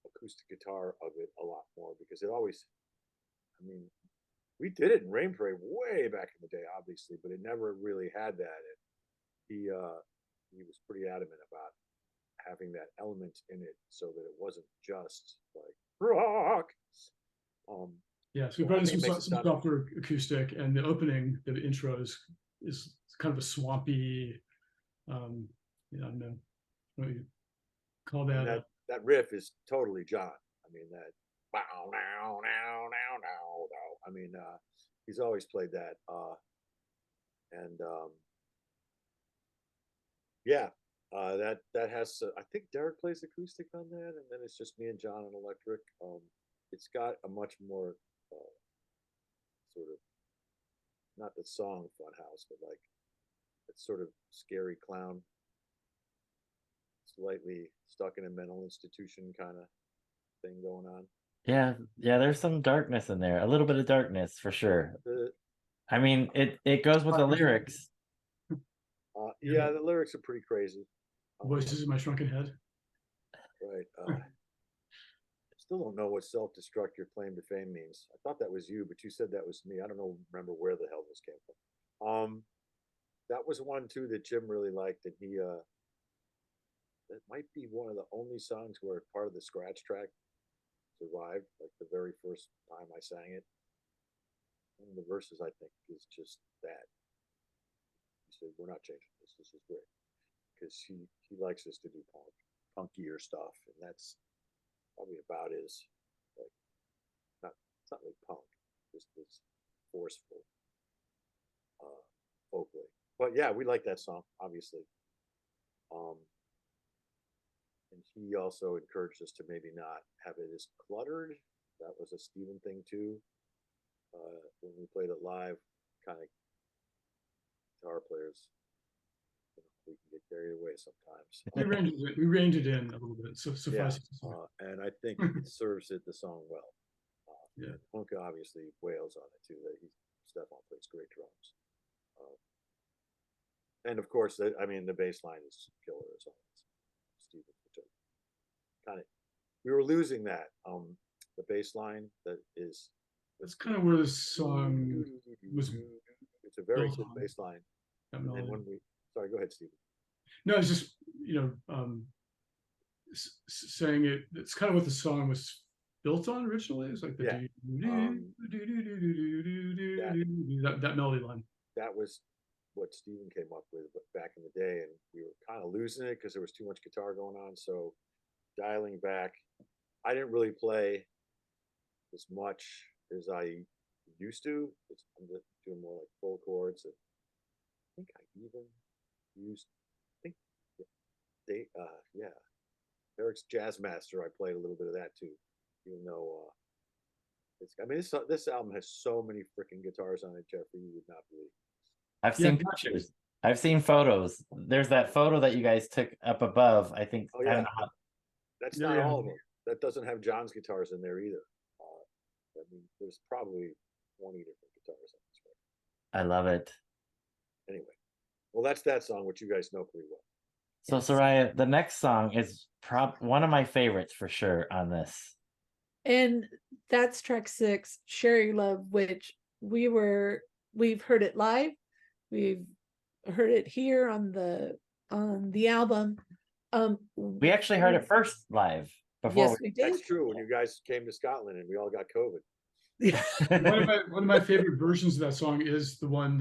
acoustic guitar of it a lot more because it always, I mean, we did it in Rain Parade way back in the day, obviously, but it never really had that. And he was pretty adamant about having that element in it so that it wasn't just like rock. Yeah, so we So brought I in think it some makes it sound- softer acoustic, and the opening, the intro is kind of a swampy, I don't know what you call and that. that riff is totally John. I mean that wow now now now now now. I mean he's always played that. And yeah, that has I think Derek plays acoustic on that, and then it's just me and John on electric. It's got a much more sort of not the song Funhouse, but like it's sort of scary clown, slightly stuck in a mental institution kind of thing going on. Yeah, there's some darkness in there, a little bit of darkness for sure. I mean, it goes with the lyrics. Yeah, the lyrics are pretty crazy. Voices in my shrunken head. Right. I still don't know what self-destruct your claim to fame means. I thought that was you, but you said that was me. I don't remember where the hell this came from. That was one too that Jim really liked, and he that might be one of the only songs where part of the scratch track survived, like the very first time I sang it. One of the verses I think is just that. He said, "We're not changing this. This is great," because he likes us to do punkier stuff, and that's probably about as like it's not really punk, just this forceful vocally. But yeah, we like that song, obviously. And he also encouraged us to maybe not have it as cluttered. That was a Steven thing too. When we played it live, kind of guitar players, we can get carried away sometimes. We reined it in a little bit. So suffice it to say. And I think it serves the song well. Yeah. Honka obviously wails on it too. Stefan plays great drums. And of course, I mean, the bass line is killer as always. Steven, kind of, we were losing that. The bass line that is. That's kind of where the song was. It's a very built good on, bass line. that And melody. when sorry, go ahead, Steven. No, it's just, saying it. It's kind of what the song was built on originally. It's like the that melody line. That was what Steven came up with back in the day, and we were kind of losing it because there was too much guitar going on. So dialing back, I didn't really play as much as I used to. I'm just doing more like full chords. And I think I even used, Eric's Jazz Master. I played a little bit of that too, even though this album has so many freaking guitars on it, Jeffrey, you would not believe. I've seen pictures. I've seen photos. There's that photo that you guys took up above. I think. Oh yeah, that's not all of them. That doesn't have John's guitars in there either. I mean, there's probably 20 different guitars on this record. I love it. Anyway, well, that's that song, which you guys know pretty well. So Soraya, the next song is one of my favorites for sure on this. And that's track 6, Share Your Love, which we've heard it live. We've heard it here on the album. We actually heard it first live before. Yes, we did. That's true. When you guys came to Scotland and we all got COVID. One of my favorite versions of that song is the one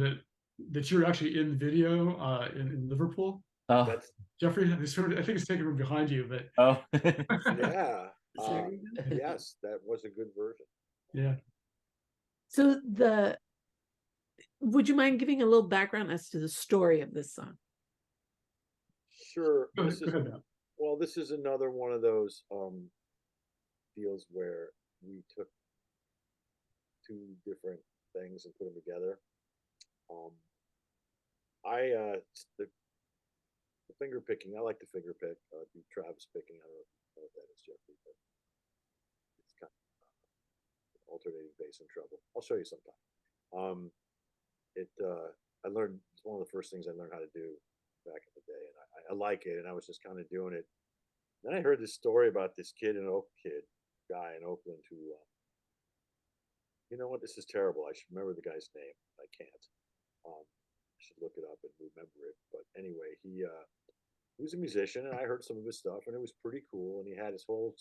that you're actually in the video in Liverpool. Oh, Jeffrey, I think it's taken from behind you, but Yeah. Yes, that was a good version. Yeah. So would you mind giving a little background as to the story of this song? Sure. Go ahead now. Well, this is another one of those deals where we took two different things and put them together. The finger picking, I like the finger pick. Do Travis picking, I don't know what that is, Jeffrey, but it's kind of alternating bass in trouble. I'll show you sometime. I learned, it's one of the first things I learned how to do back in the day, and I like it, and I was just kind of doing it. Then I heard this story about this guy in Oakland who, you know what, this is terrible. I should remember the guy's name. I can't. I should look it up and remember it. But anyway, he was a musician, and I heard some of his stuff, and it was pretty cool. And he had his whole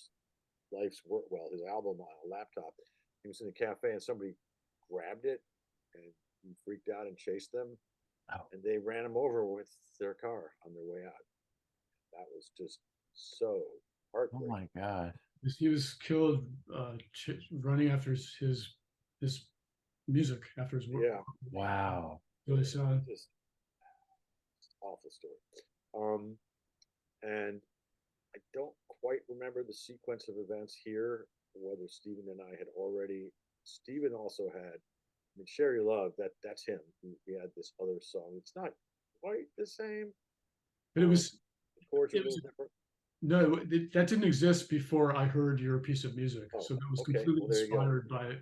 life's work, his album on a laptop. He was in a cafe, and somebody grabbed it, and he freaked out and chased them. Oh. And they ran him over with their car on their way out. That was just so heartbreaking. Oh my God. He was killed running after his music, after his work. Yeah. Wow. Really sad. Just awful story. And I don't quite remember the sequence of events here, whether Steven and I had already. Steven also had, I mean, Share Your Love, that's him. He had this other song. It's not quite the same. But it was. The chords are a little different. No, that didn't exist before I heard your piece of music. Oh, so that was okay. completely Well, there you go. inspired by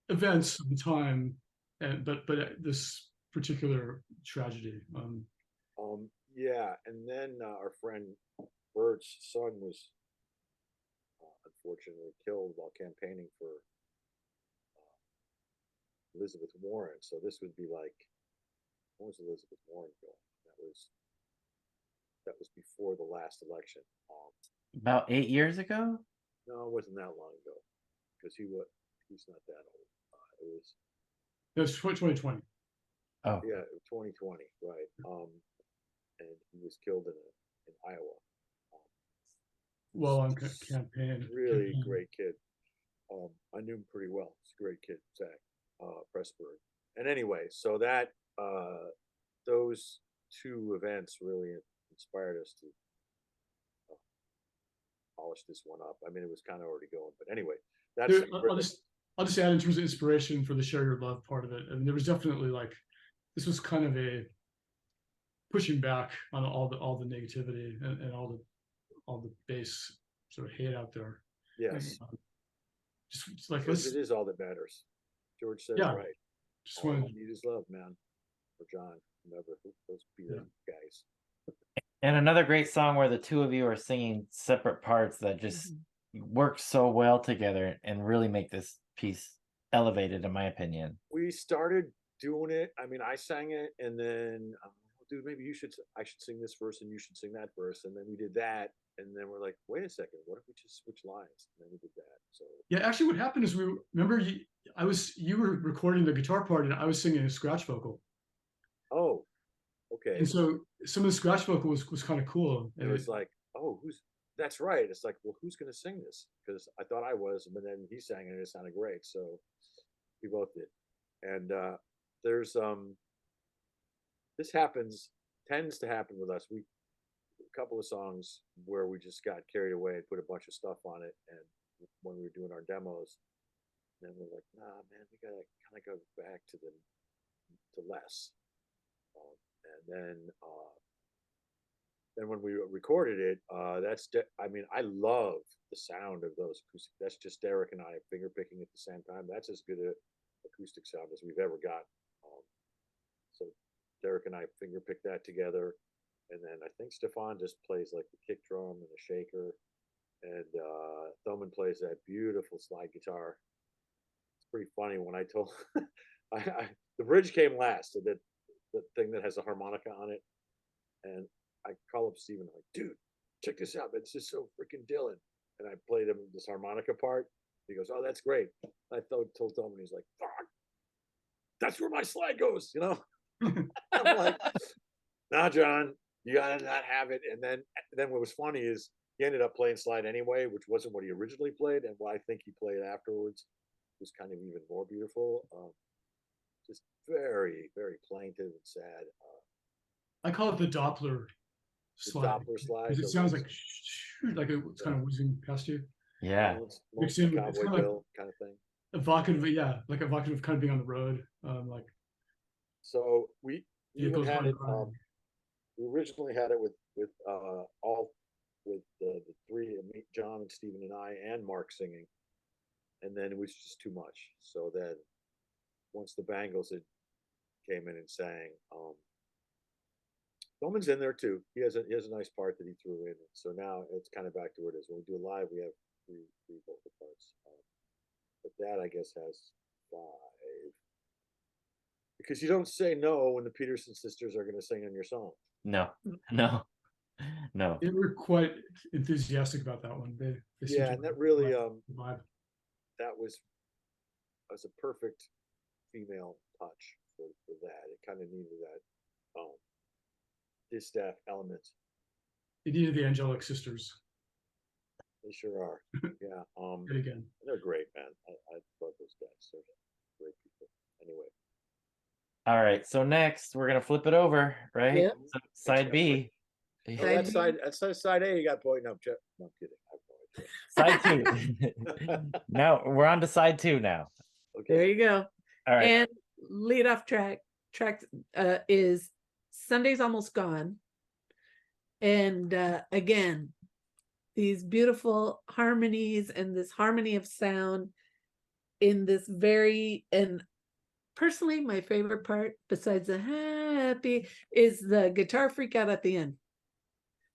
events of the time, but this particular tragedy. Yeah, and then our friend Bert's son was unfortunately killed while campaigning for Elizabeth Warren. So this would be like, when was Elizabeth Warren going? That was before the last election. About 8 years ago? No, it wasn't that long ago, because he's not that old. It was 2020. Oh, Yeah, 2020, right? And he was killed in Iowa. Well, on campaign. Really great kid. I knew him pretty well. He's a great kid, Zach Pressburg. And anyway, so that those two events really inspired us to polish this one up. I mean, it was kind of already going, but anyway, that's. Dude, I'll just add in terms of inspiration for the Share Your Love part of it. And there was definitely this was kind of a pushing back on all the negativity and all the base sort of hate out there. Yes. just like Because let's it is all that matters. George says Yeah. right. just All want you need is love, man. Or John, whoever those Peter guys. And another great song where the two of you are singing separate parts that just work so well together and really make this piece elevated, in my opinion. We started doing it. I mean, I sang it, and then, dude, maybe I should sing this verse, and you should sing that verse, and then we did that, and then we're like, wait a second, what if we just switch lines? And then we did that. So Yeah, actually, what happened is remember you were recording the guitar part and I was singing a scratch vocal, oh, okay. and so some of the scratch vocal was kind of cool. It was like, oh, that's right. It's like, well, who's gonna sing this? Because I thought I was, but then he sang it and it sounded great. So we both did. And there's this tends to happen with us. A couple of songs where we just got carried away and put a bunch of stuff on it, and when we were doing our demos, then we're like, nah, man, we gotta kind of go back to less. And then when we recorded it, I mean, I love the sound of those acoustic. That's just Derek and I finger picking at the same time. That's as good a acoustic sound as we've ever got. So Derek and I finger pick that together, and then I think Stefan just plays like the kick drum and the shaker, and Thoman plays that beautiful slide guitar. It's pretty funny when I told the bridge came last, so that the thing that has a harmonica on it, and I call up Steven like, dude, check this out. It's just so freaking Dylan. And I played him this harmonica part. He goes, oh, that's great. I told Thoman, he's like, fuck, that's where my slide goes, you know? I'm like, nah, John, you gotta not have it. And then what was funny is he ended up playing slide anyway, which wasn't what he originally played, and what I think he played afterwards was kind of even more beautiful. Just very, very plaintive and sad. I call it the Doppler slide. Doppler slide. Because it sounds like it's kind of whizzing past you. Yeah. Mixed in with Cowboy it's kind of like Bill kind of thing. evocative, yeah, like evocative kind of being on the road, like So we even vehicles had going it. by. We originally had it with the three, me, John and Stephen and I and Mark singing, and then it was just too much. So then once the Bangles had came in and sang, Bowman's in there too. He has a nice part that he threw in. So now it's kind of back to where it is. When we do live, we have three vocal parts. But that, I guess, has 5. Because you don't say no when the Peterson sisters are going to sing on your song. No. They were quite enthusiastic about that one. They Yeah, and that really vibe. that was a perfect female touch for that. It kind of needed that distaff element. They needed the Angelic Sisters. They sure are. Yeah. Good again. They're great, man. I love those guys. They're great people. Anyway. All right. So next we're gonna flip it over, right? Yep. So side B. Oh, that's side A. You got boy. No, I'm kidding. Side 2. Now we're on to side 2 now. Okay. There you go. All right. And lead off track is Sunday's Almost Gone. And again, these beautiful harmonies and this harmony of sound in this and personally, my favorite part, besides the happy, is the guitar freak out at the end.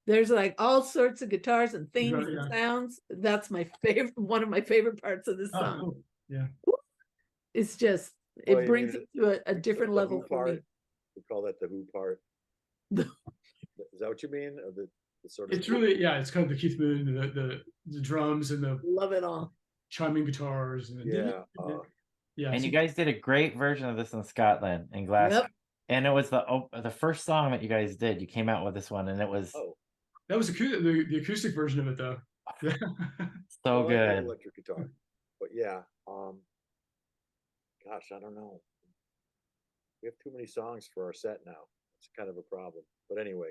There's like all sorts of guitars and themes and sounds. That's my favorite, one of my favorite parts of this song. Cool. Yeah. It's just, it brings it to a different level for me. We call that the Who part. Is that what you mean? Or the sort of? It's really, yeah, it's kind of the Keith Moon, the drums and the Love it all. chiming guitars. And Yeah. And you guys did a great version of this in Scotland in Glasgow. Yep. And it was the first song that you guys did. You came out with this one, and it was that was the acoustic version of it though. so good. Electric guitar, but yeah, gosh, I don't know. We have too many songs for our set now. It's kind of a problem. But anyway,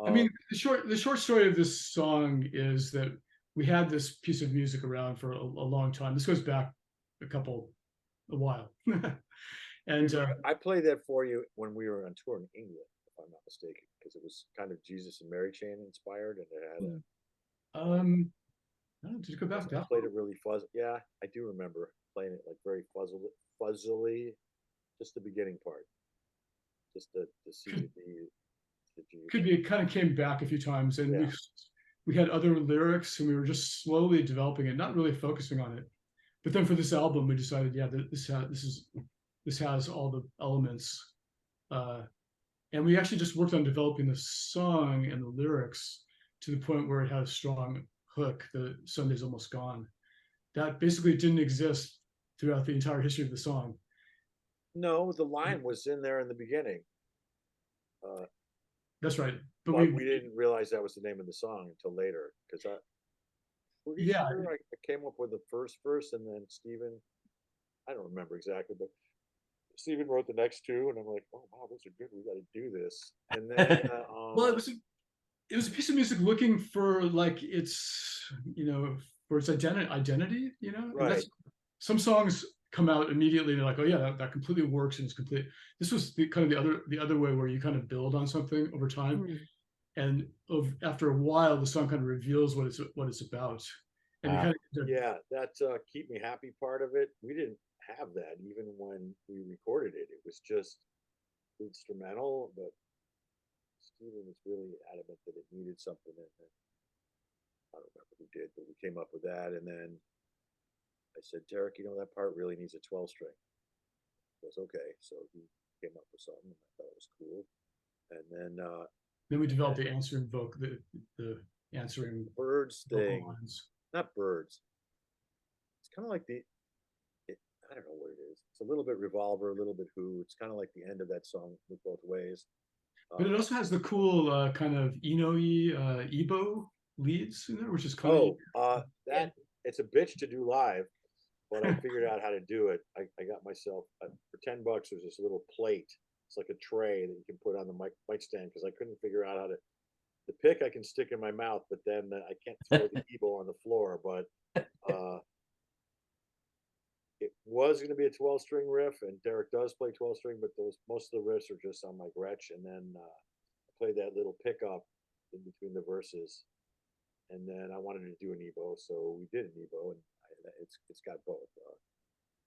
I mean, the short story of this song is that we had this piece of music around for a long time. This goes back a while. And I played that for you when we were on tour in England, if I'm not mistaken, because it was kind of Jesus and Mary Chain inspired, and it had Oh, did you go back I that played far? it really fuzzy. Yeah, I do remember playing it like very fuzzily, just the beginning part, just to see Could, the G. could be, it kind of came back a few times, and Yeah. we had other lyrics, and we were just slowly developing it, not really focusing on it. But then for this album, we decided, yeah, this has all the elements, and we actually just worked on developing the song and the lyrics to the point where it had a strong hook. The Sunday's Almost Gone. That basically didn't exist throughout the entire history of the song. No, the line was in there in the beginning, uh, That's right. But but we didn't realize that was the name of the song until later. Because I pretty yeah, sure I came up with the first verse, and then Steven, I don't remember exactly, but Steven wrote the next two, and I'm like, oh wow, those are good. We got to do this. And then well, it was a piece of music looking for like for its identity, and right, that's some songs come out immediately and they're like, oh yeah, that completely works and it's complete. This was kind of the other way where you kind of build on something over time, Mm. and after a while the song kind of reveals what it's about, and you kind of yeah, that keep me happy part of it. We didn't have that even when we recorded it. It was just instrumental, but Steven was really adamant that it needed something in it. I don't remember who did, but we came up with that. And then I said, Derek, that part really needs a 12 string. He goes, okay. So he came up with something, and I thought it was cool. And then we developed the answering the answering birds vocal thing, lines. not birds. It's kind of like I don't know what it is. It's a little bit Revolver, a little bit Who. It's kind of like the end of that song, Look Both Ways. But it also has the cool kind of Eno-y Ebo leads in there, which is kind of Yeah. That it's a bitch to do live, but I figured out how to do it. I got myself for $10. There's this little plate. It's like a tray that you can put on the mic stand, because I couldn't figure out how to. The pick I can stick in my mouth, but then I can't throw the Ebo on the floor. But it was going to be a 12 string riff, and Derek does play 12 string, but most of the riffs are just on my Gretsch, and then I played that little pickup in between the verses, and then I wanted to do an Ebo, so we did an Ebo, and it's got both. and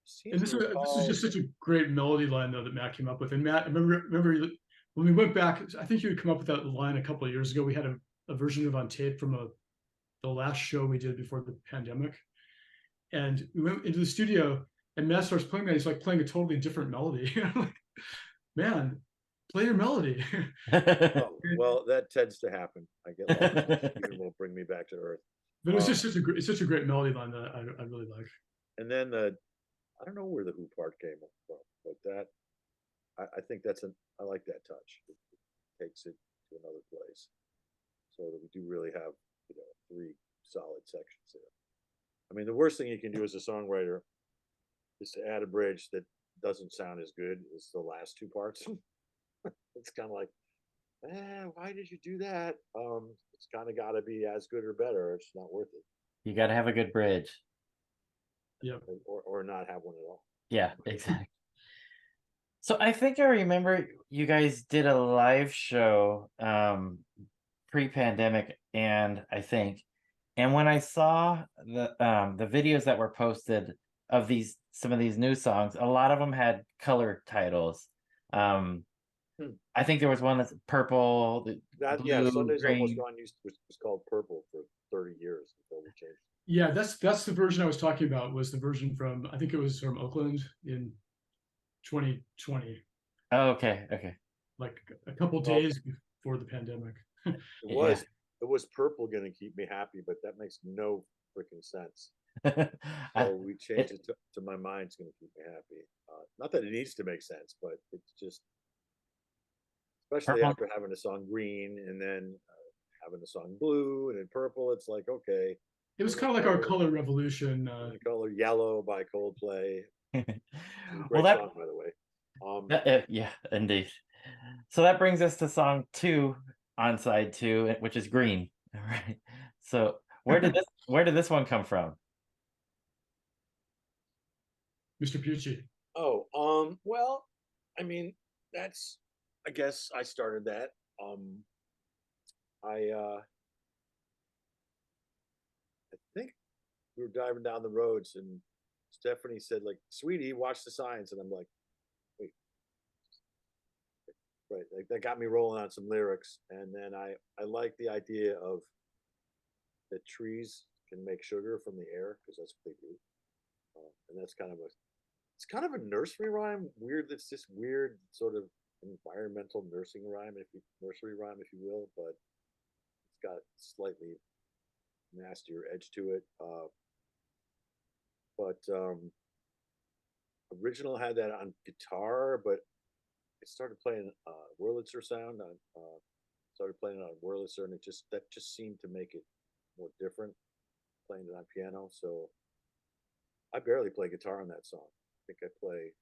Seems this to is recall. just such a great melody line though that Matt came up with. And Matt, I remember when we went back, I think you had come up with that line a couple of years ago. We had a version of On Tape from the last show we did before the pandemic, and we went into the studio and Matt starts playing that. He's like playing a totally different melody. I'm like, man, play your melody. Oh well, that tends to happen. I get lost. Even will bring me back to earth. But it's just such a great melody line that I really like. And then I don't know where the Who part came from, but that I think I like that touch. It takes it to another place, so that we do really have three solid sections there. I mean, the worst thing you can do as a songwriter is to add a bridge that doesn't sound as good as the last two parts. It's kind of like, why did you do that? It's kind of got to be as good or better. It's not worth it. You got to have a good bridge. Yep. Or not have one at all. Yeah, exactly. So I think I remember you guys did a live show pre-pandemic, and when I saw the videos that were posted of some of these new songs, a lot of them had color titles. I think there was one that's purple, blue, Sunday's Almost green. Gone was called Purple for 30 years until we changed. Yeah, that's the version I was talking about. Was the version from, I think it was from Oakland in 2020, Oh, okay. like a couple days before the pandemic. Yeah. It was Purple Gonna Keep Me Happy, but that makes no freaking sense. So we changed it to My Mind's Gonna Keep Me Happy. Not that it needs to make sense, but it's just, especially Purple. after having a song Green and then having a song Blue and then Purple, it's like, okay. It was kind of like our color revolution. The color Yellow by Coldplay. Well, Great song, by the way. yeah, indeed. So that brings us to song 2 on side 2, which is Green. All right. So where did this one come from? Mr. Piucci. Oh, well, I mean, I guess I started that. I think we were driving down the roads, and Stephanie said, like, "Sweetie, watch the signs," and I'm like, "Wait." Right, like that got me rolling on some lyrics, and then I like the idea of that trees can make sugar from the air because that's what they do, and that's kind of a it's kind of a nursery rhyme. Weird, it's this weird sort of environmental nursery rhyme, if you will, but it's got slightly nastier edge to it. But original had that on guitar, but it started playing Wurlitzer sound on started playing it on Wurlitzer, and that just seemed to make it more different playing it on piano. So I barely play guitar on that song. I think I play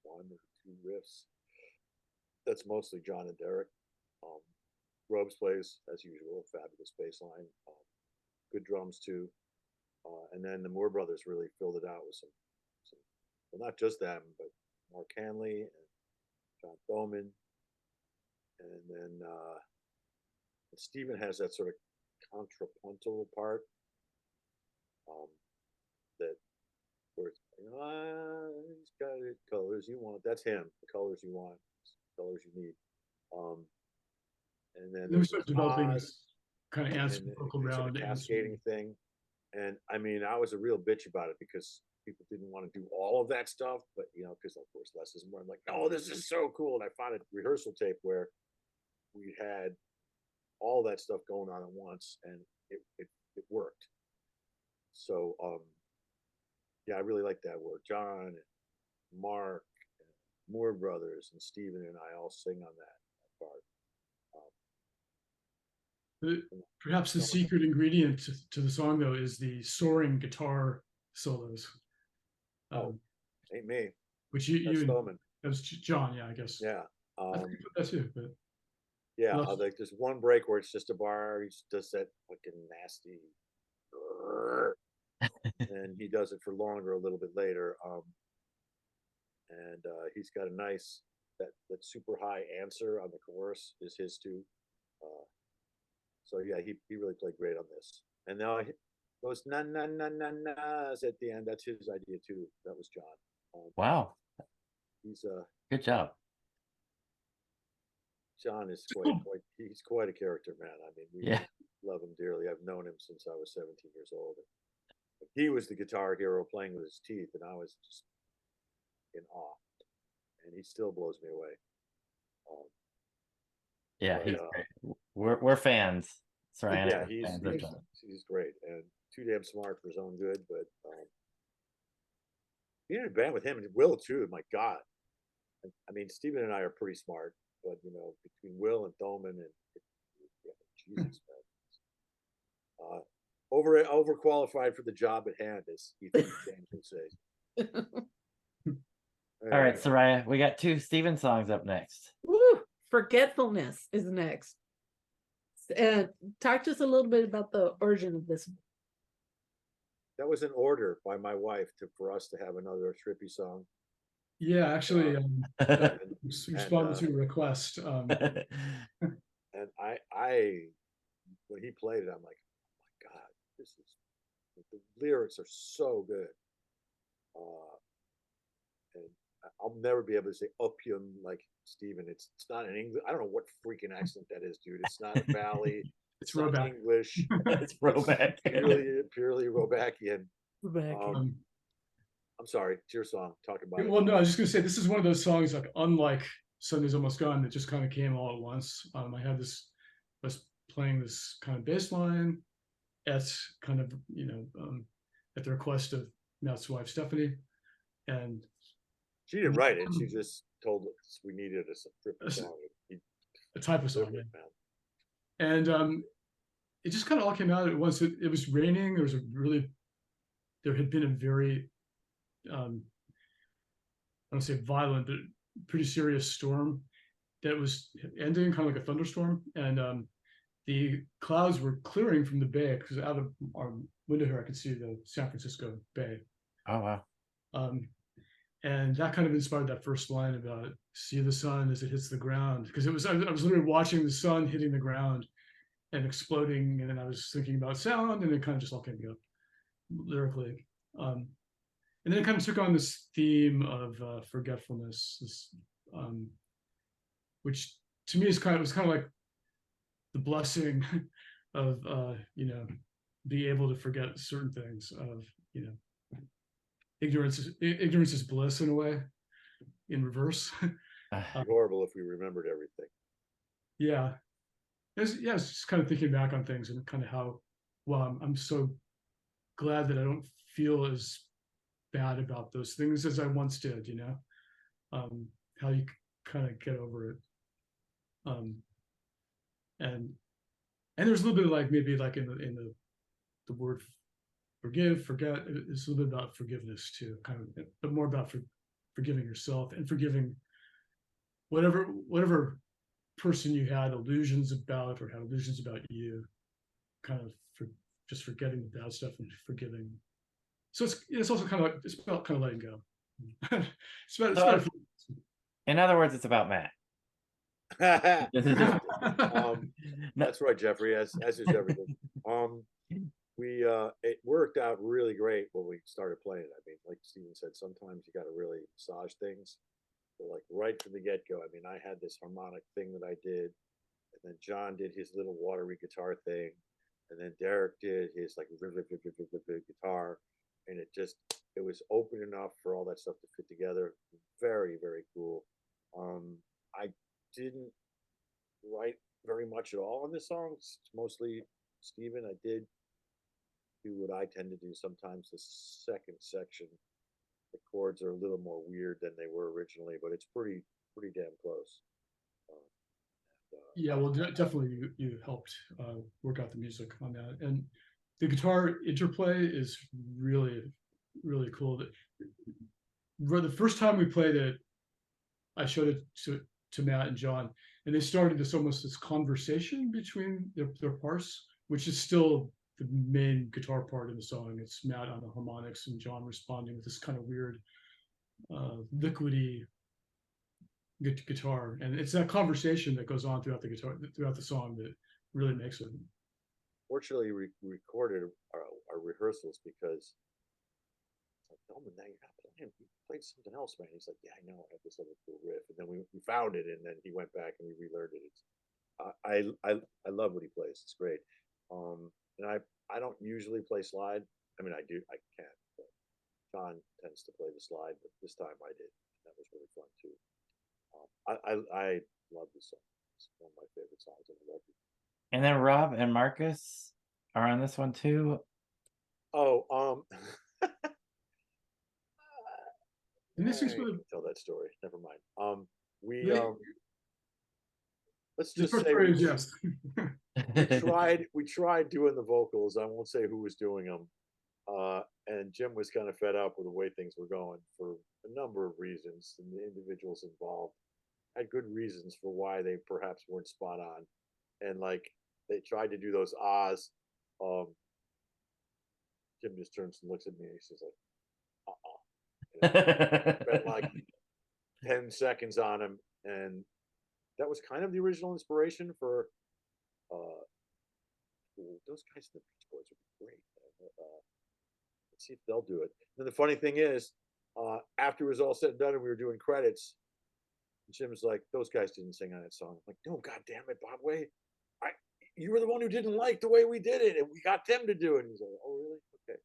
one or two riffs. That's mostly John and Derek. Robes plays as usual, fabulous bass line, good drums too, and then the Moore brothers really filled it out with some well, not just them, but Mark Hanley and John Thoman, and then Stephen has that sort of contrapuntal part, that where it's, he's got it, colors you want. That's him. The colors you want, colors you need. And then They there's start developing Oz, this kind of answer vocal it's like round a cascading thing. And I mean, I was a real bitch about it because people didn't want to do all of that stuff, but because of course less is more. I'm like, no, this is so cool. And I found a rehearsal tape where we had all that stuff going on at once, and it worked. So yeah, I really like that word. John and Mark and Moore brothers and Stephen and I all sing on that part. Perhaps the secret ingredient to the song, though, is the soaring guitar solos. Ain't me. Which that was John, yeah, I guess. Yeah. I think that too, but yeah, like there's one break where it's just a bar. He just does that fucking nasty, and he does it for longer a little bit later. And he's got a nice that super high answer on the chorus is his too. So yeah, he really played great on this. And now those na na na na na's at the end. That's his idea too. That was John. Wow, He's good job. John is he's quite a character, man. I mean, we love him dearly. I've known him since I was 17 years old. He was the guitar hero playing with his teeth, and I was just in awe. And he still blows me away. Yeah, he's great. We're fans. Soraya, yeah, he's great and too damn smart for his own good. But being in a band with him and Will too, my God. I mean, Stephen and I are pretty smart, but between Will and Thoman and Jesus, man, overqualified for the job at hand, as Ethan James would say. All right, Soraya, we got 2 Stephen songs up next. Woo! Forgetfulness is next. Talk to us a little bit about the origin of this. That was an order by my wife for us to have another trippy song. Yeah, actually, responded to a request. And I, when he played it, I'm like, oh my God, the lyrics are so good. And I'll never be able to say opium like Stephen. It's not in English. I don't know what freaking accent that is, dude. It's not a valley. It's Roback. English. It's Roback. Purely Robackian. I'm sorry, it's your song. Talk about it. Well, no, I was just gonna say this is one of those songs, like unlike Sunday's Almost Gone, that just kind of came all at once. I was playing this kind of bass line at kind of at the request of Matt's wife Stephanie, and she didn't write it. She just told us we needed a song. A type of song, man. And it just kind of all came out at once. It was raining. There had been a very I don't say violent, but pretty serious storm that was ending kind of like a thunderstorm. And the clouds were clearing from the bay, because out of our window here, I could see the San Francisco Bay. Oh, wow. And that kind of inspired that first line about see the sun as it hits the ground. Because I was literally watching the sun hitting the ground and exploding. And then I was thinking about sound, and it kind of just all came together. lyrically. And then it kind of took on this theme of forgetfulness, which to me was kind of like the blessing of being able to forget certain things. Of ignorance is bliss in a way, in reverse. It'd be horrible if we remembered everything. Yeah, it's just kind of thinking back on things and kind of how, well, I'm so glad that I don't feel as bad about those things as I once did. How you kind of get over it. And there's a little bit of like, maybe like in the word forgive, forget, it's a little bit about forgiveness too, kind of, but more about forgiving yourself and forgiving whatever person you had illusions about or had illusions about you, kind of just forgetting the bad stuff and forgiving. So it's also kind of like, it's about kind of letting go. it's about In other words, it's about Matt. That's right, Jeffrey, as is everything. It worked out really great when we started playing. I mean, like Steven said, sometimes you got to really massage things. So like right from the get-go, I mean, I had this harmonic thing that I did, and then John did his little watery guitar thing, and then Derek did his like guitar, and it was open enough for all that stuff to fit together. Very, very cool. I didn't write very much at all on this song. It's mostly Steven. I did do what I tend to do sometimes. The second section, the chords are a little more weird than they were originally, but it's pretty damn close. Yeah, well, definitely you helped work out the music on that, and the guitar interplay is really, really cool. The first time we played it, I showed it to Matt and John, and they started this conversation between their parts, which is still the main guitar part in the song. It's Matt on the harmonics and John responding with this kind of weird liquidy guitar, and it's that conversation that goes on throughout the song that really makes it. Fortunately, we recorded our rehearsals because it's like, Delman, now you're not playing. You played something else, man. He's like, yeah, I know. I have this other cool riff, and then we found it, and then he went back and we relearned it. I love what he plays. It's great. And I don't usually play slide. I mean, I do. I can. But John tends to play the slide, but this time I did. That was really fun too. I love this song. It's one of my favorite songs on the record. And then Rob and Marcus are on this one too. Oh, And this is tell that story. Never mind. Let's the just first say phrase, yes. we tried doing the vocals. I won't say who was doing them. And Jim was kind of fed up with the way things were going for a number of reasons, and the individuals involved had good reasons for why they perhaps weren't spot on. And like they tried to do those ahs. Jim just turns and looks at me and he says like, spent like 10 seconds on him, and that was kind of the original inspiration for those guys in the Beach Boys would be great. Let's see if they'll do it. And the funny thing is, after it was all said and done and we were doing credits, Jim's like, those guys didn't sing on that song. I'm like, no, god damn it, Bob Way. You were the one who didn't like the way we did it, and we got them to do it. And he's like, oh, really? Okay.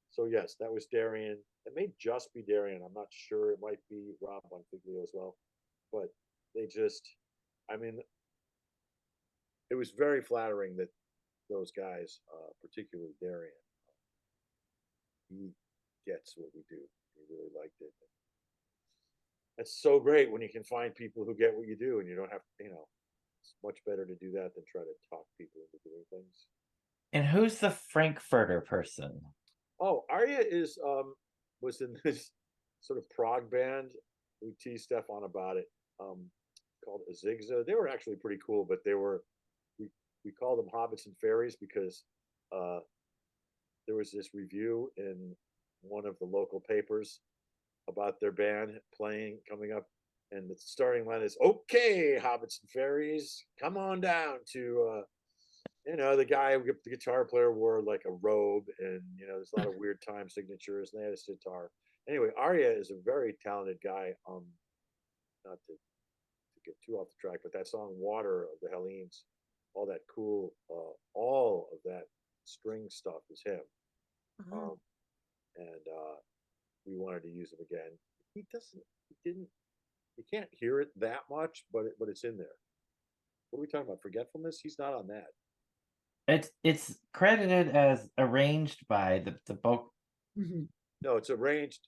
So yes, that was Darian. It may just be Darian. I'm not sure. It might be Rob Bonfiglio as well. But they just, I mean, it was very flattering that those guys, particularly Darian, he gets what we do. He really liked it. That's so great when you can find people who get what you do, and you don't have to, it's much better to do that than try to talk people into doing things. And who's the Frankfurter person? Oh, Arya was in this sort of prog band. We teased Stefan about it. Called Azigza. They were actually pretty cool, but we called them Hobbits and Fairies because there was this review in one of the local papers about their band coming up, and the starting line is, okay, Hobbits and Fairies, come on down to You know, the guy, the guitar player wore like a robe, and you know, there's a lot of weird time signatures, and they had a sitar. Anyway, Arya is a very talented guy. Not to get too off the track, but that song "Water" of the Hellenes, all that cool, all of that string stuff is him. Uh-huh. And we wanted to use him again. He doesn't. He didn't. You can't hear it that much, but it's in there. What are we talking about? Forgetfulness? He's not on that. It's credited as arranged by the book. Mhm. No, it's arranged.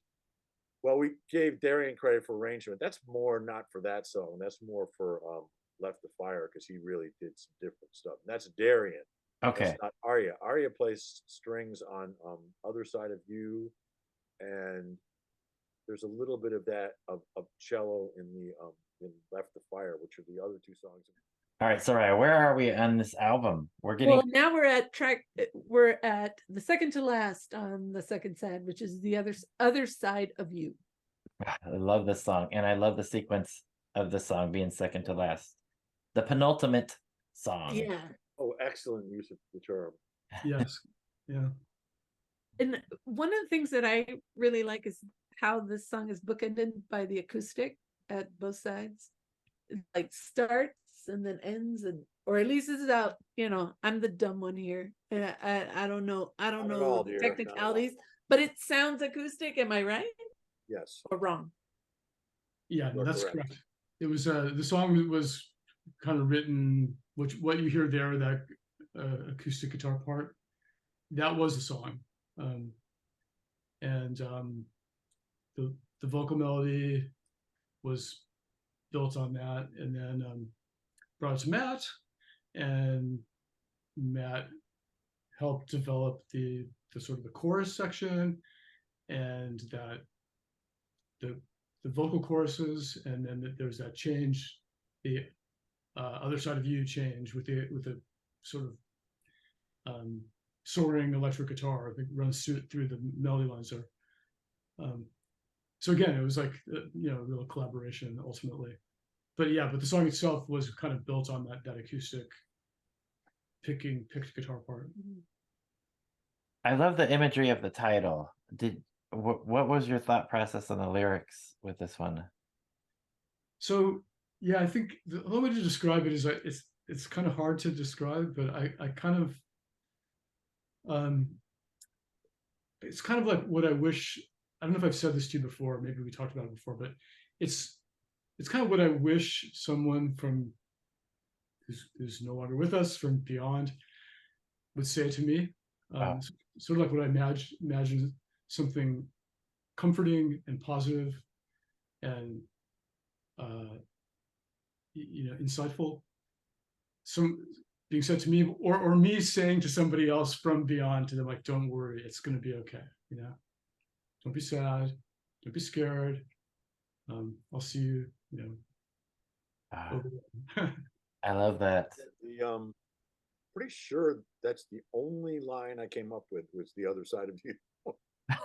Well, we gave Darian credit for arrangement. That's more not for that song. That's more for Left the Fire, because he really did some different stuff. And that's Darian. That's Okay. not Arya. Arya plays strings on Other Side of You, and there's a little bit of that of cello in the in Left the Fire, which are the other two songs. All right, Soraya, where are we on this album? We're Well, getting now we're at the second to last on the second side, which is the other side of you. I love this song, and I love the sequence of the song being second to last. The penultimate song. Yeah. Oh, excellent use of the term. Yes. Yeah. And one of the things that I really like is how this song is bookended by the acoustic at both sides. It like starts and then ends, and or at least this is out, I'm the dumb one here. And I don't know Not at the all, dear, not at all. technicalities, but it sounds acoustic. Am I right Yes. or wrong? Yeah, no, You're that's correct. correct. It was the song was kind of written, what you hear there, that acoustic guitar part, that was the song. And the vocal melody was built on that, and then brought it to Matt, and Matt helped develop the sort of the chorus section, and that the vocal choruses, and then there's that change, the Other Side of You change with the sort of soaring electric guitar that runs through the melody lines there. So again, it was like a real collaboration ultimately. But yeah, but the song itself was kind of built on that acoustic picked guitar part. I love the imagery of the title. What was your thought process on the lyrics with this one? So yeah, I think the only way to describe it is that it's kind of hard to describe, but I kind of it's kind of like what I wish. I don't know if I've said this to you before, maybe we talked about it before, but it's kind of what I wish someone from who's no longer with us, from beyond, would say to me. Wow. Sort of like what I imagine something comforting and positive and insightful, some being said to me, or me saying to somebody else from beyond to them, like, don't worry, it's going to be okay. Don't be sad, don't be scared. I'll see you. Over there. I love that. The pretty sure that's the only line I came up with was "The Other Side of You."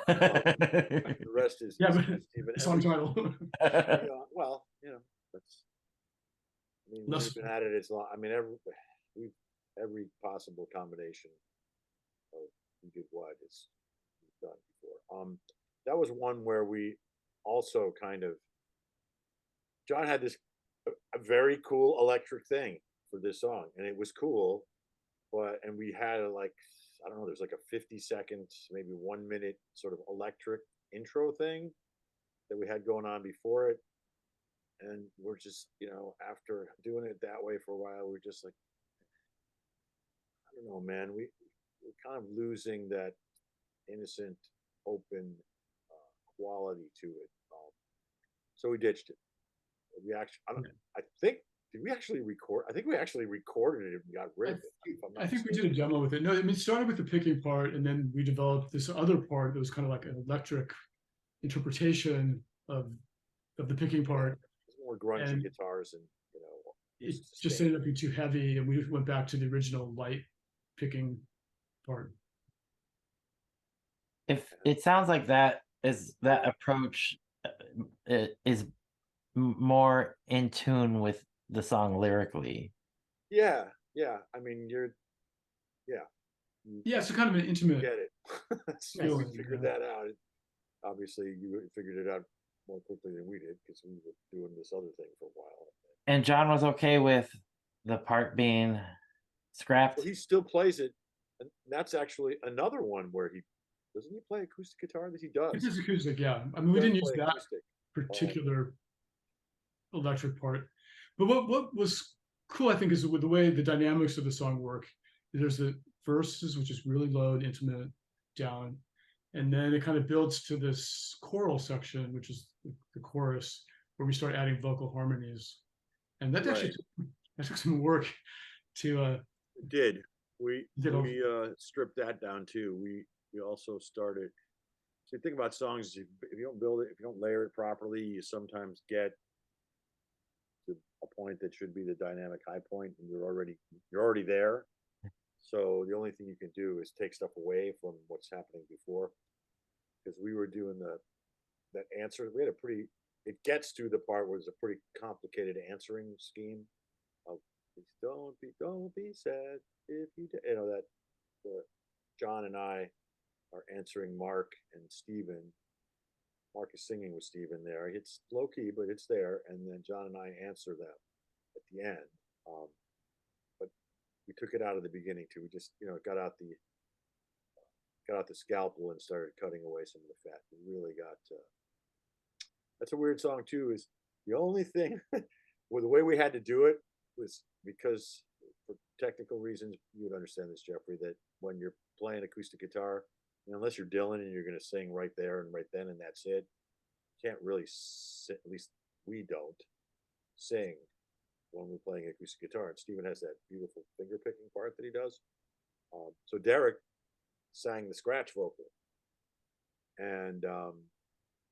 The rest is Yeah, but even song title. well, that's. I mean, we've been at it. It's long. I mean, every possible combination of who did what is done before. That was one where we also kind of. John had this a very cool electric thing for this song, and it was cool, and we had I don't know, there's like a 50-second, maybe 1 minute sort of electric intro thing that we had going on before it. And we're just, after doing it that way for a while, we're just like, I don't know, man, we're kind of losing that innocent, open quality to it. So we ditched it. We actually, I think, did we actually record? I think we actually recorded it and got rid of it. I think we did a demo with it. No, I mean, it started with the picking part, and then we developed this other part that was kind of like an electric interpretation of the picking part. More grungy guitars, and it just ended up being too heavy, and we went back to the original light picking part. If it sounds like that approach is more in tune with the song lyrically. Yeah. I mean, yeah, you Yeah, it's a kind of an intimate get it. So we feeling. figured Yeah. that out. Obviously, you figured it out more quickly than we did because we were doing this other thing for a while. And John was okay with the part being scrapped. So he still plays it, and that's actually another one where he doesn't he play acoustic guitar? That he does. It is acoustic, yeah. I mean, we Does didn't use play that acoustic. particular electric part. But what was cool, I think, is with the way the dynamics of the song work. There's the verses, which is really low and intimate down, and then it kind of builds to this choral section, which is the chorus, where we start adding vocal harmonies, and that actually Right. that took some work to It did. We get over. stripped that down too. We also started. So you think about songs, if you don't build it, if you don't layer it properly, you sometimes get to a point that should be the dynamic high point, and you're already there. So the only thing you can do is take stuff away from what's happening before, because we were doing that answer. We had a pretty. It gets to the part where it's a pretty complicated answering scheme of please don't be sad if you that John and I are answering Mark and Steven. Mark is singing with Steven there. It's low key, but it's there. And then John and I answer them at the end. But we took it out of the beginning too. We just, got out the scalpel and started cutting away some of the fat. We really got, that's a weird song too, is the only thing with the way we had to do it was because for technical reasons, you would understand this, Jeffrey, that when you're playing acoustic guitar, unless you're Dylan and you're going to sing right there and right then and that's it, you can't really sit, at least we don't sing when we're playing acoustic guitar. And Steven has that beautiful finger picking part that he does. So Derek sang the scratch vocal, and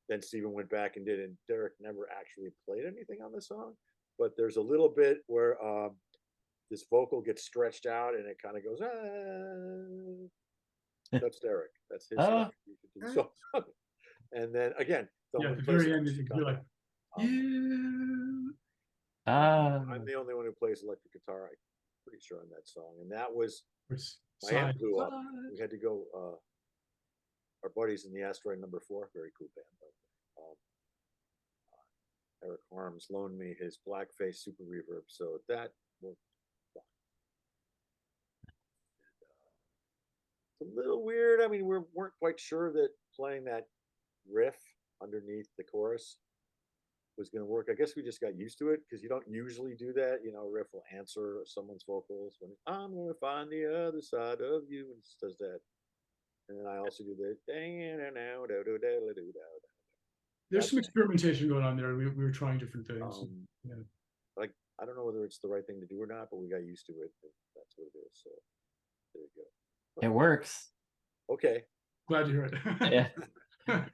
then Steven went back and did, and Derek never actually played anything on the song, but there's a little bit where this vocal gets stretched out and it kind of goes, ah. That's Derek. That's his contribution to the song. And then again, Yeah, at the very end, you're like, I'm the only one who plays electric guitar, I'm pretty sure, on that song. And that was my amp blew up. We had to go. Our buddies in the Asteroid Number 4, very cool band. Eric Harms loaned me his Blackface Super Reverb, so that worked fine. It's a little weird. I mean, we weren't quite sure that playing that riff underneath the chorus was going to work. I guess we just got used to it because you don't usually do that. Riff will answer someone's vocals when I'm going to find the other side of you, and it just does that. And then I also do the there's some experimentation going on there. We were trying different things. Like, I don't know whether it's the right thing to do or not, but we got used to it. That's what it is. So there you go. It works. Okay. Glad to hear it. Yeah.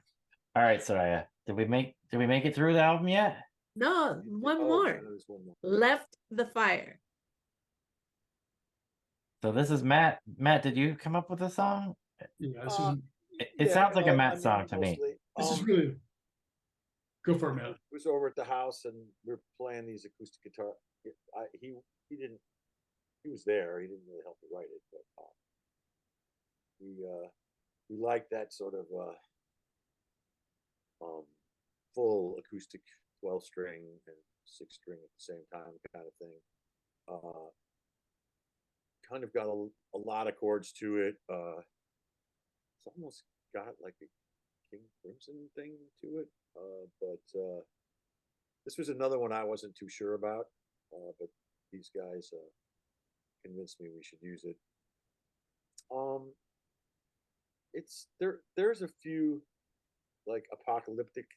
All right, Soraya. Did we make it through the album yet? No, one Oh, more. there's one more. Left the Fire. So this is Matt. Matt, did you come up with a song? Yeah, this is It sounds like a Matt song to me. this is really go for it, Matt. It was over at the house, and we were playing these acoustic guitar. He didn't. He was there. He didn't really help me write it, but we liked that sort of full acoustic 12-string and 6-string at the same time kind of thing. Kind of got a lot of chords to it. It's almost got like a King Crimson thing to it. But this was another one I wasn't too sure about. But these guys convinced me we should use it. It's there's a few like apocalyptic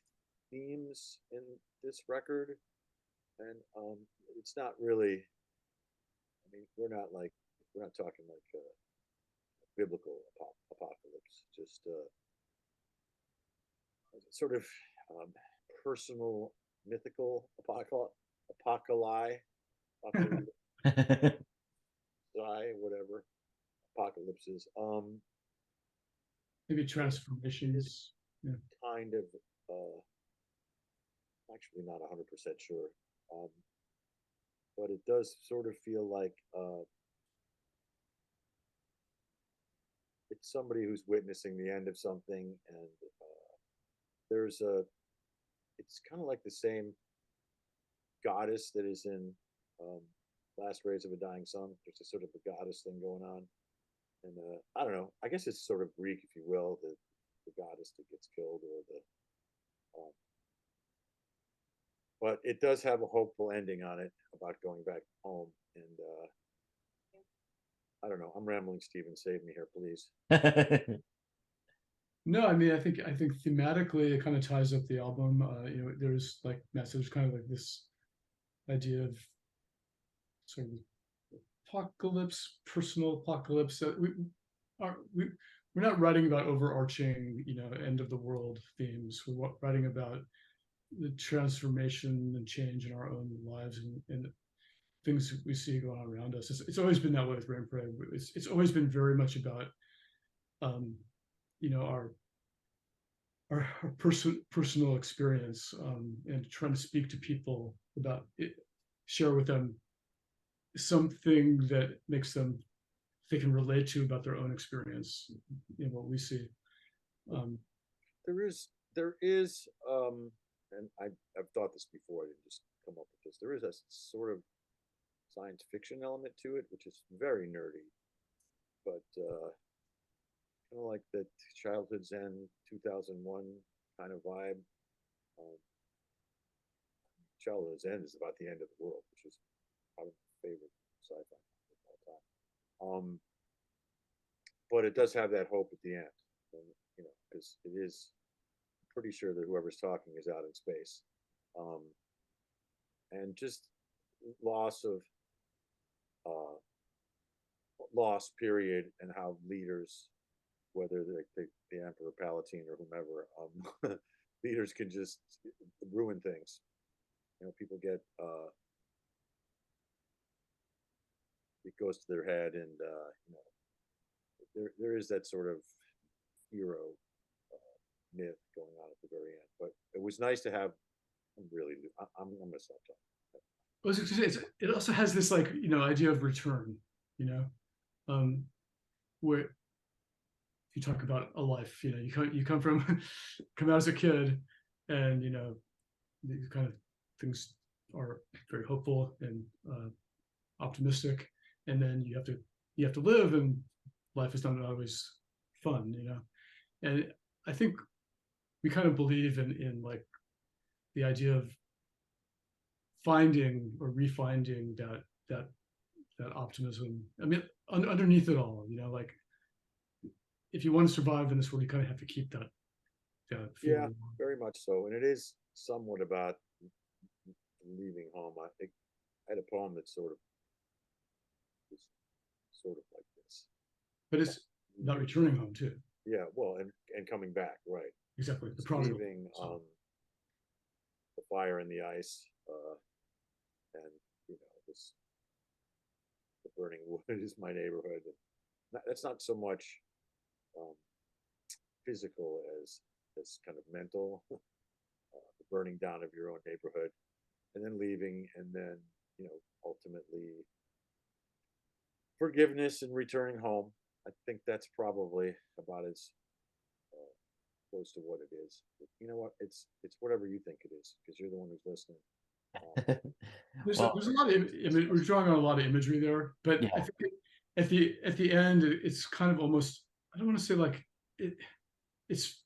themes in this record, and it's not really, I mean, we're not talking like biblical apocalypse, just sort of personal mythical apocalypse, whatever apocalypses. Maybe transformations. Yeah. Kind of actually not 100% sure, but it does sort of feel like it's somebody who's witnessing the end of something, and there's a, it's kind of like the same goddess that is in um, Last Rays of a Dying Sun. There's a sort of a goddess thing going on, and I don't know. I guess it's sort of Greek, if you will, the goddess that gets killed, or the but it does have a hopeful ending on it about going back home. And I don't know. I'm rambling, Steven. Save me here, please. No, I mean, I think thematically it kind of ties up the album. You know, there's like message, kind of like this idea of sort of apocalypse, personal apocalypse. We're not writing about overarching, you know, end of the world themes. We're writing about the transformation and change in our own lives, and things we see going on around us. It's always been that way with Rain Parade. It's always been very much about you know, our personal experience, and trying to speak to people about it, share with them something that makes them, they can relate to about their own experience in what we see. There is and I've thought this before. I didn't just come up with this. There is a sort of science fiction element to it, which is very nerdy, but kind of like the Childhood's End 2001 kind of vibe. Um, Childhood's End is about the end of the world, which is probably my favorite sci-fi of all time. But it does have that hope at the end, and, you know, because it is pretty sure that whoever's talking is out in space, and just loss of loss period, and how leaders, whether the Emperor Palatine or whomever, leaders can just ruin things. You know, people get it goes to their head, and you know, there is that sort of hero myth going on at the very end. But it was nice to have. I'm gonna stop talking. It also has this, like, you know, idea of return, you know, where you talk about a life, you know, you come from come out as a kid, and, you know, these kind of things are very hopeful and optimistic, and then you have to live, and life is not always fun, you know. And I think we kind of believe in like the idea of finding or refinding that optimism. I mean, underneath it all, you know, like, if you want to survive in this world, you kind of have to keep that Yeah, feeling. very much so. And it is somewhat about leaving home. I think I had a poem that sort of was sort of like this. But it's not returning home too. Yeah, well, and coming back, right? Exactly. The It's prodigal. leaving the fire and the ice, and, you know, this, the burning wood is my neighborhood. That's not so much physical as kind of mental. The burning down of your own neighborhood, and then leaving, and then, you know, ultimately forgiveness and returning home. I think that's probably about as close to what it is. But you know what? It's whatever you think it is, because you're the one who's listening. Well, There's a lot of we're drawing on a lot of imagery there, but yeah. I think at the end, it's kind of almost, I don't want to say like it's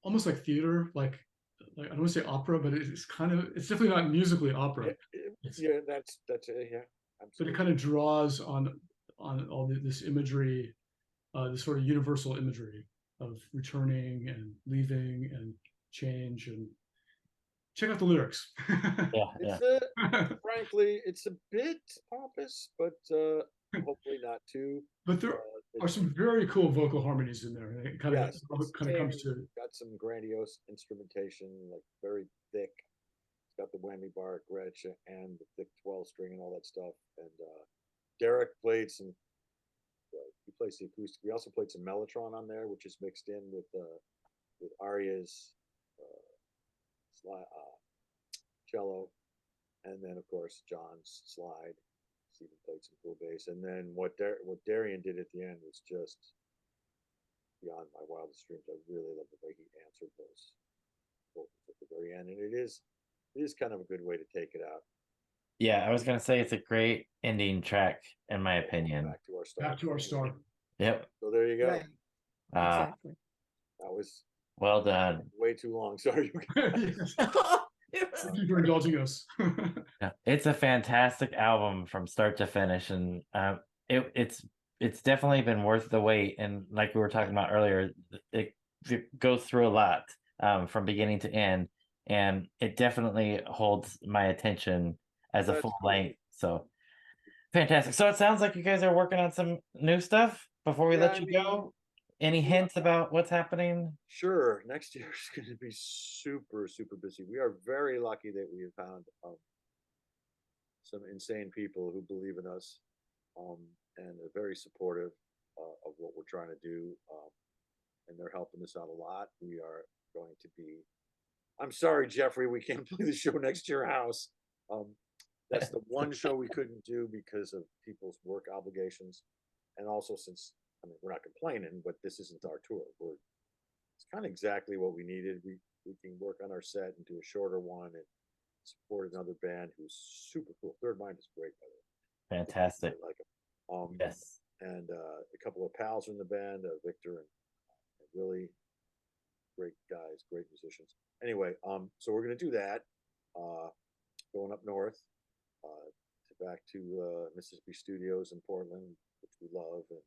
almost like theater, like I don't want to say opera, but it's kind of, it's definitely not musically opera. Yeah, that's it. Yeah, But absolutely. it kind of draws on all this imagery, this sort of universal imagery of returning and leaving and change. And check out the lyrics. Yeah. Frankly, it's a bit pompous, but hopefully not too. But there are some very cool vocal harmonies in there. It kind of comes to, got some grandiose instrumentation, like very thick. It's got the whammy bar, Gretsch, and the thick 12 string and all that stuff. And Derek played some. He plays the acoustic. We also played some mellotron on there, which is mixed in with Aria's cello, and then of course John's slide. Stephen played some cool bass, and then what Darian did at the end was just beyond my wildest dreams. I really love the way he answered those vocals at the very end, and it is kind of a good way to take it out. Yeah, I was gonna say it's a great ending track, in my opinion. Back to our star. Back to our star. Yep. So there you go. Right. Uh, Exactly. That was well done. way too long. Sorry. Yes. Thank you for indulging us. Yeah, it's a fantastic album from start to finish, and it's definitely been worth the wait. And like we were talking about earlier, it goes through a lot from beginning to end, and it definitely holds my attention as a That's full cool. length. So fantastic. So it sounds like you guys are working on some new stuff before we Yeah, let I you mean, go. Any yeah. hints about what's happening? Sure. Next year is going to be super, super busy. We are very lucky that we have found some insane people who believe in us and are very supportive of what we're trying to do. And they're helping us out a lot. We are going to be, I'm sorry, Jeffrey, we can't play the show next to your house. That's the one show we couldn't do because of people's work obligations. And also since, I mean, we're not complaining, but this isn't our tour. It's kind of exactly what we needed. We can work on our set and do a shorter one and support another band who's super cool. Third Mind is great, by the way. Fantastic. I like them. Yes. And a couple of pals in the band, Victor and Willie, great guys, great musicians. Anyway, so we're gonna do that. Going up north, back to Mississippi Studios in Portland, which we love, and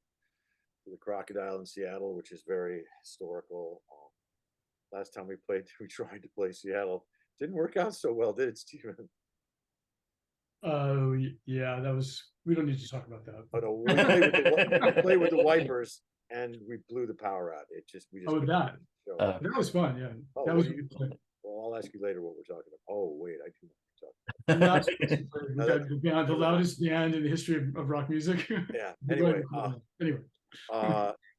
to the Crocodile in Seattle, which is very historical. Last time we played, we tried to play Seattle. Didn't work out so well, did it, Steven? Oh yeah, that was. We don't need to talk about that. Oh no, we played with the wipers, and we blew the power out. We just. Oh, that. So, That was fun. Yeah, oh, that was a good play. well, I'll ask you later what we're talking about. Oh wait, I do know And that's we got the band, the never loudest band in the history of rock music. Yeah. Anyway, Anyway.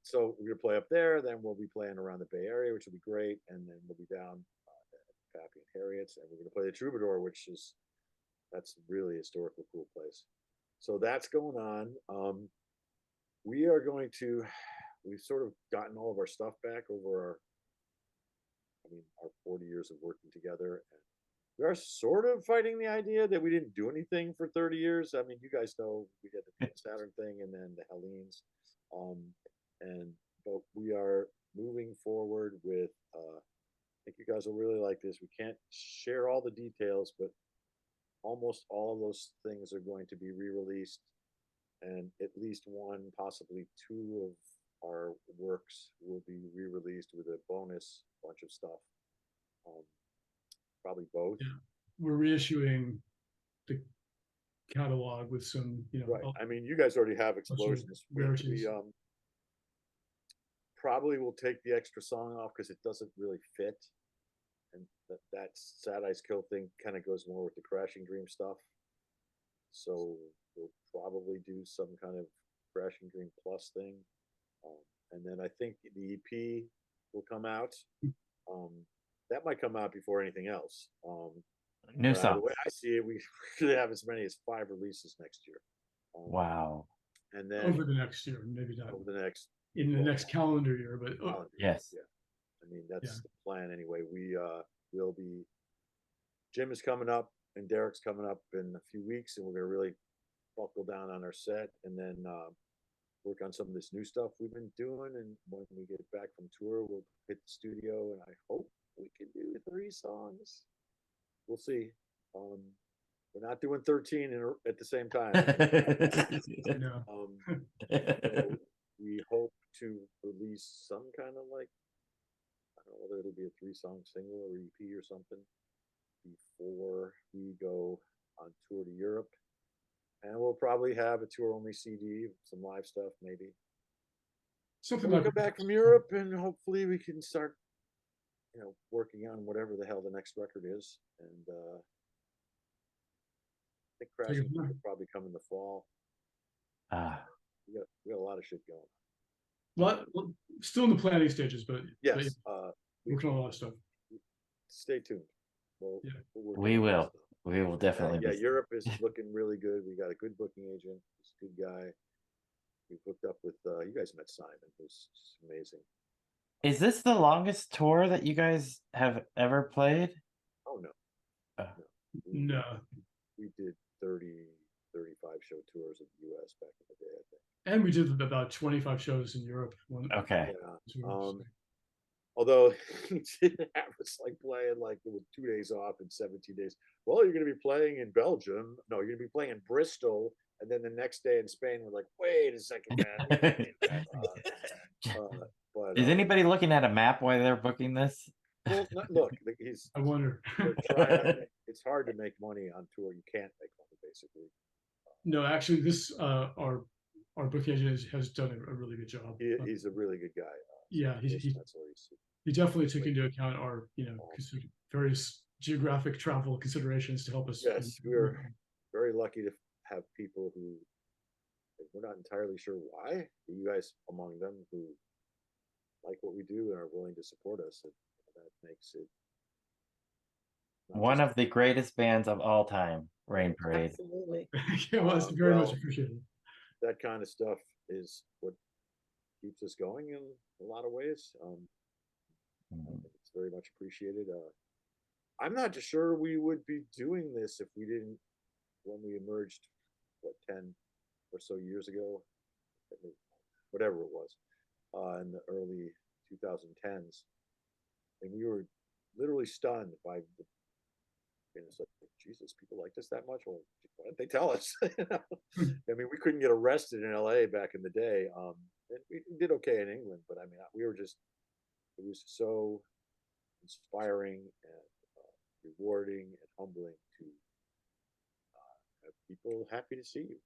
So we're gonna play up there. Then we'll be playing around the Bay Area, which will be great. And then we'll be down at Pappy and Harriet's, and we're gonna play the Troubadour, that's really historical, cool place. So that's going on. We are going to. We've sort of gotten all of our stuff back over our 40 years of working together, and we are sort of fighting the idea that we didn't do anything for 30 years. I mean, you guys know we had the Saturn thing and then the Hellenes, but we are moving forward with. I think you guys will really like this. We can't share all the details, but almost all of those things are going to be re-released, and at least one, possibly two of our works will be re-released with a bonus bunch of stuff. Probably both. Yeah. We're reissuing the catalog with some, right. I mean, you guys already have Explosions. We probably will take the extra song off because it doesn't really fit, and that Sad Eyes Kill thing kind of goes more with the Crashing Dream stuff. So we'll probably do some kind of Crashing Dream Plus thing. And then I think the EP will come out. That might come out before anything else. New song. The way I see it, we could have as many as 5 releases next year. Wow. And then over the next year, maybe not over the next in the next calendar year, but yes. Yeah. I mean, that's the plan anyway. We will be. Jim is coming up and Derek's coming up in a few weeks, and we're gonna really buckle down on our set, and then work on some of this new stuff we've been doing. And when we get back from tour, we'll hit the studio, and I hope we can do 3 songs. We'll see. We're not doing 13 at the same time. So we hope to release some kind of I don't know whether it'll be a 3-song single or EP or something before we go on tour to Europe. And we'll probably have a tour-only CD, some live stuff, maybe. Something we'll like come back from Europe, and hopefully we can start, working on whatever the hell the next record is. And I think Crashing will probably come in the fall. We got a lot of shit going. Well, still in the planning stages, but yes, working on a lot of stuff. Stay tuned. We will. We will definitely. Europe is looking really good. We got a good booking agent. He's a good guy. We hooked up with. You guys met Simon, who's amazing. Is this the longest tour that you guys have ever played? Oh no. Uh. No. We did 30, 35 show tours in the US back in the day, I think. And we did about 25 shows in Europe. Okay. Yeah. Although he didn't have us like playing like with 2 days off and 17 days. Well, you're going to be playing in Belgium. No, you're going to be playing in Bristol. And then the next day in Spain, we're like, wait a second, man. But Is anybody looking at a map while they're booking this? well, look, I wonder. they're trying to it's hard to make money on tour. You can't make money, basically. No, actually, this our booking agent has done a really good job. He's a really good guy. Yeah, he definitely took into account our various geographic travel considerations to help us. Yes, we're very lucky to have people who we're not entirely sure why. You guys among them who like what we do and are willing to support us. And that makes it one of the greatest bands of all time, Rain Parade. Absolutely. Yeah, well, it's very much appreciated. That kind of stuff is what keeps us going in a lot of ways. It's very much appreciated. I'm not just sure we would be doing this if we didn't, when we emerged, 10 or so years ago, whatever it was, in the early 2010s. And we were literally stunned by the, and it's like, Jesus, people like this that much? Well, why didn't they tell us? I mean, we couldn't get arrested in LA back in the day. And we did okay in England, but I mean, we were just, it was so inspiring and rewarding and humbling to have people happy to see you.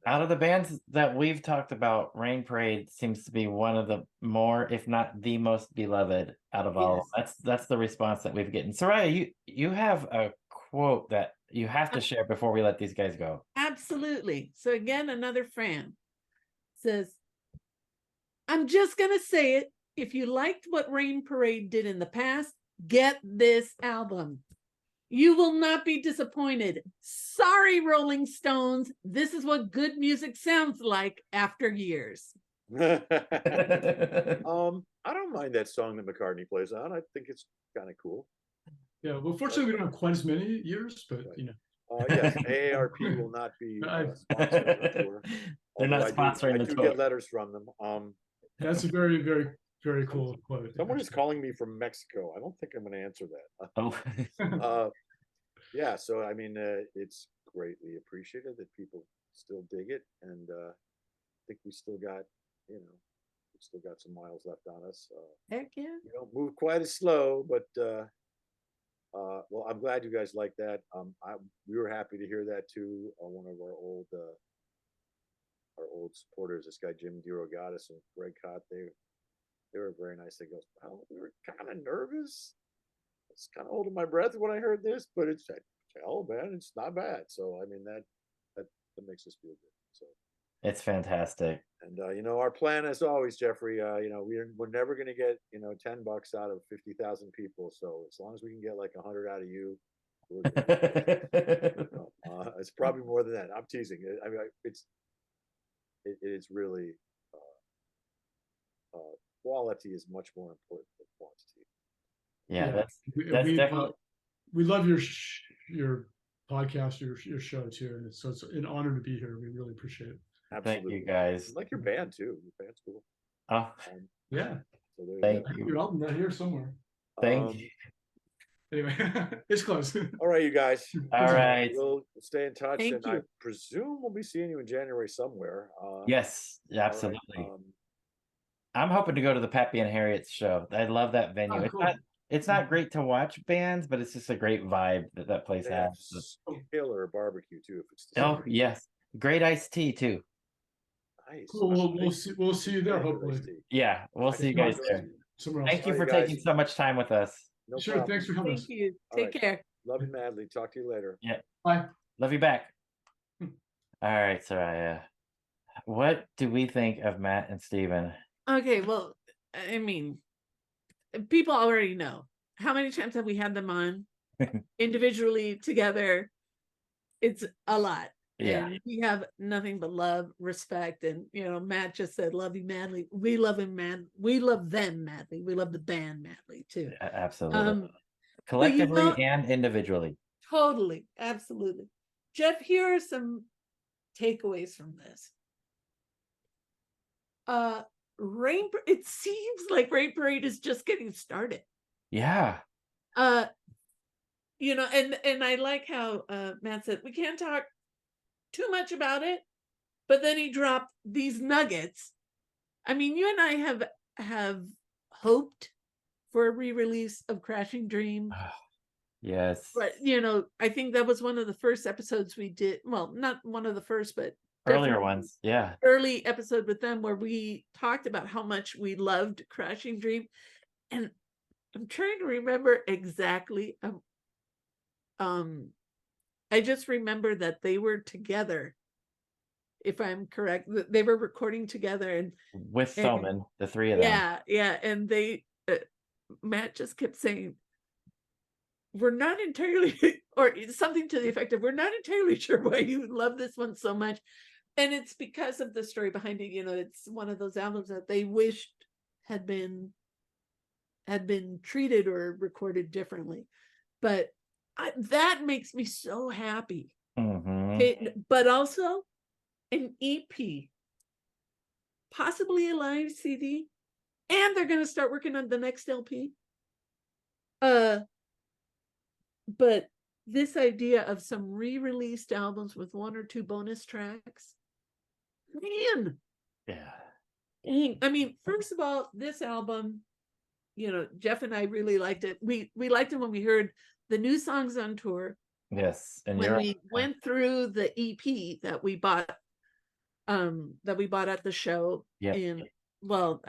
Out of the bands that we've talked about, Rain Parade seems to be one of the more, if not the most beloved out of all. That's the response that we've gotten. Soraya, you have a quote that you have to share before we let these guys go. Absolutely. So again, another fan says, I'm just gonna say it. If you liked what Rain Parade did in the past, get this album. You will not be disappointed. Sorry, Rolling Stones. This is what good music sounds like after years. I don't mind that song that McCartney plays on. I think it's kind of cool. Yeah, well, fortunately, we don't have quite as many years, but yes, AARP will not be sponsoring the tour. They're not sponsoring the tour. I do get letters from them. That's a very, very, very cool quote. Someone is calling me from Mexico. I don't think I'm going to answer that. Oh. Yeah, so I mean, it's greatly appreciated that people still dig it, and I think we still got, some miles left on us. Heck yeah. We don't move quite as slow, but well, I'm glad you guys like that. We were happy to hear that too. One of our old supporters, this guy Jim DeRogatis and Greg Cott, they were very nice. They go, well, we were kind of nervous. It's kind of holding my breath when I heard this, but it's hell, man, it's not bad. So I mean that makes us feel good. So it's fantastic. And our plan, as always, Jeffrey, we're never going to get $10 out of 50,000 people. So as long as we can get like 100 out of you, we're it's probably more than that. I'm teasing. I mean, it's really quality is much more important than quantity. Yeah, that's definitely. We love your podcast, your show too, and so it's an honor to be here. We really appreciate it. Absolutely. Thank you, guys. I like your band too. Your band's cool. Oh, yeah. So thank you. Your album right here somewhere. Thank you. Anyway, it's close. All right, you guys. All right. We'll stay in touch, Thank you. I presume we'll be seeing you in January somewhere. Yes, absolutely. Right. I'm hoping to go to the Pappy and Harriet's show. I love that venue. Oh, cool. It's not great to watch bands, but it's just a great vibe that place has. Killer barbecue too. If it's yes, great iced tea too. Nice. Cool. We'll see you there. Hopefully. Yeah, we'll see you guys there. Thank you for taking so much time with us. No sure. problem. Thanks for coming. Thank you. Take care. Love you madly. Talk to you later. Yeah. Bye. Love you back. All right, Soraya. What do we think of Matt and Steven? Okay, well, I mean, people already know. How many times have we had them on individually together? It's a lot. Yeah. And we have nothing but love, respect, and Matt just said, "Love you madly." We love him, man. We love them madly. We love the band madly too. Absolutely. But Collectively and individually. totally, absolutely. Jeff, here are some takeaways from this. It seems like Rain Parade is just getting started. Yeah. And I like how Matt said we can't talk too much about it, but then he dropped these nuggets. I mean, you and I have hoped for a re-release of Crashing Dream. Yes. But I think that was one of the first episodes we did. Well, not one of the first, but Earlier ones. Yeah. early episode with them where we talked about how much we loved Crashing Dream. And I'm trying to remember exactly. I just remember that they were together, if I'm correct. They were recording together and With Thoman, the three of them. yeah, and they Matt just kept saying, "We're not entirely," or something to the effect of, "We're not entirely sure why you love this one so much," and it's because of the story behind it. It's one of those albums that they wished had been treated or recorded differently, but that makes me so happy. But also an EP, possibly a live CD, and they're going to start working on the next LP. But this idea of some re-released albums with 1 or 2 bonus tracks, man. Yeah. I mean, first of all, this album, Jeff and I really liked it. We liked it when we heard the new songs on tour. Yes. And when we went through the EP that we bought at the show. Yeah. In, well,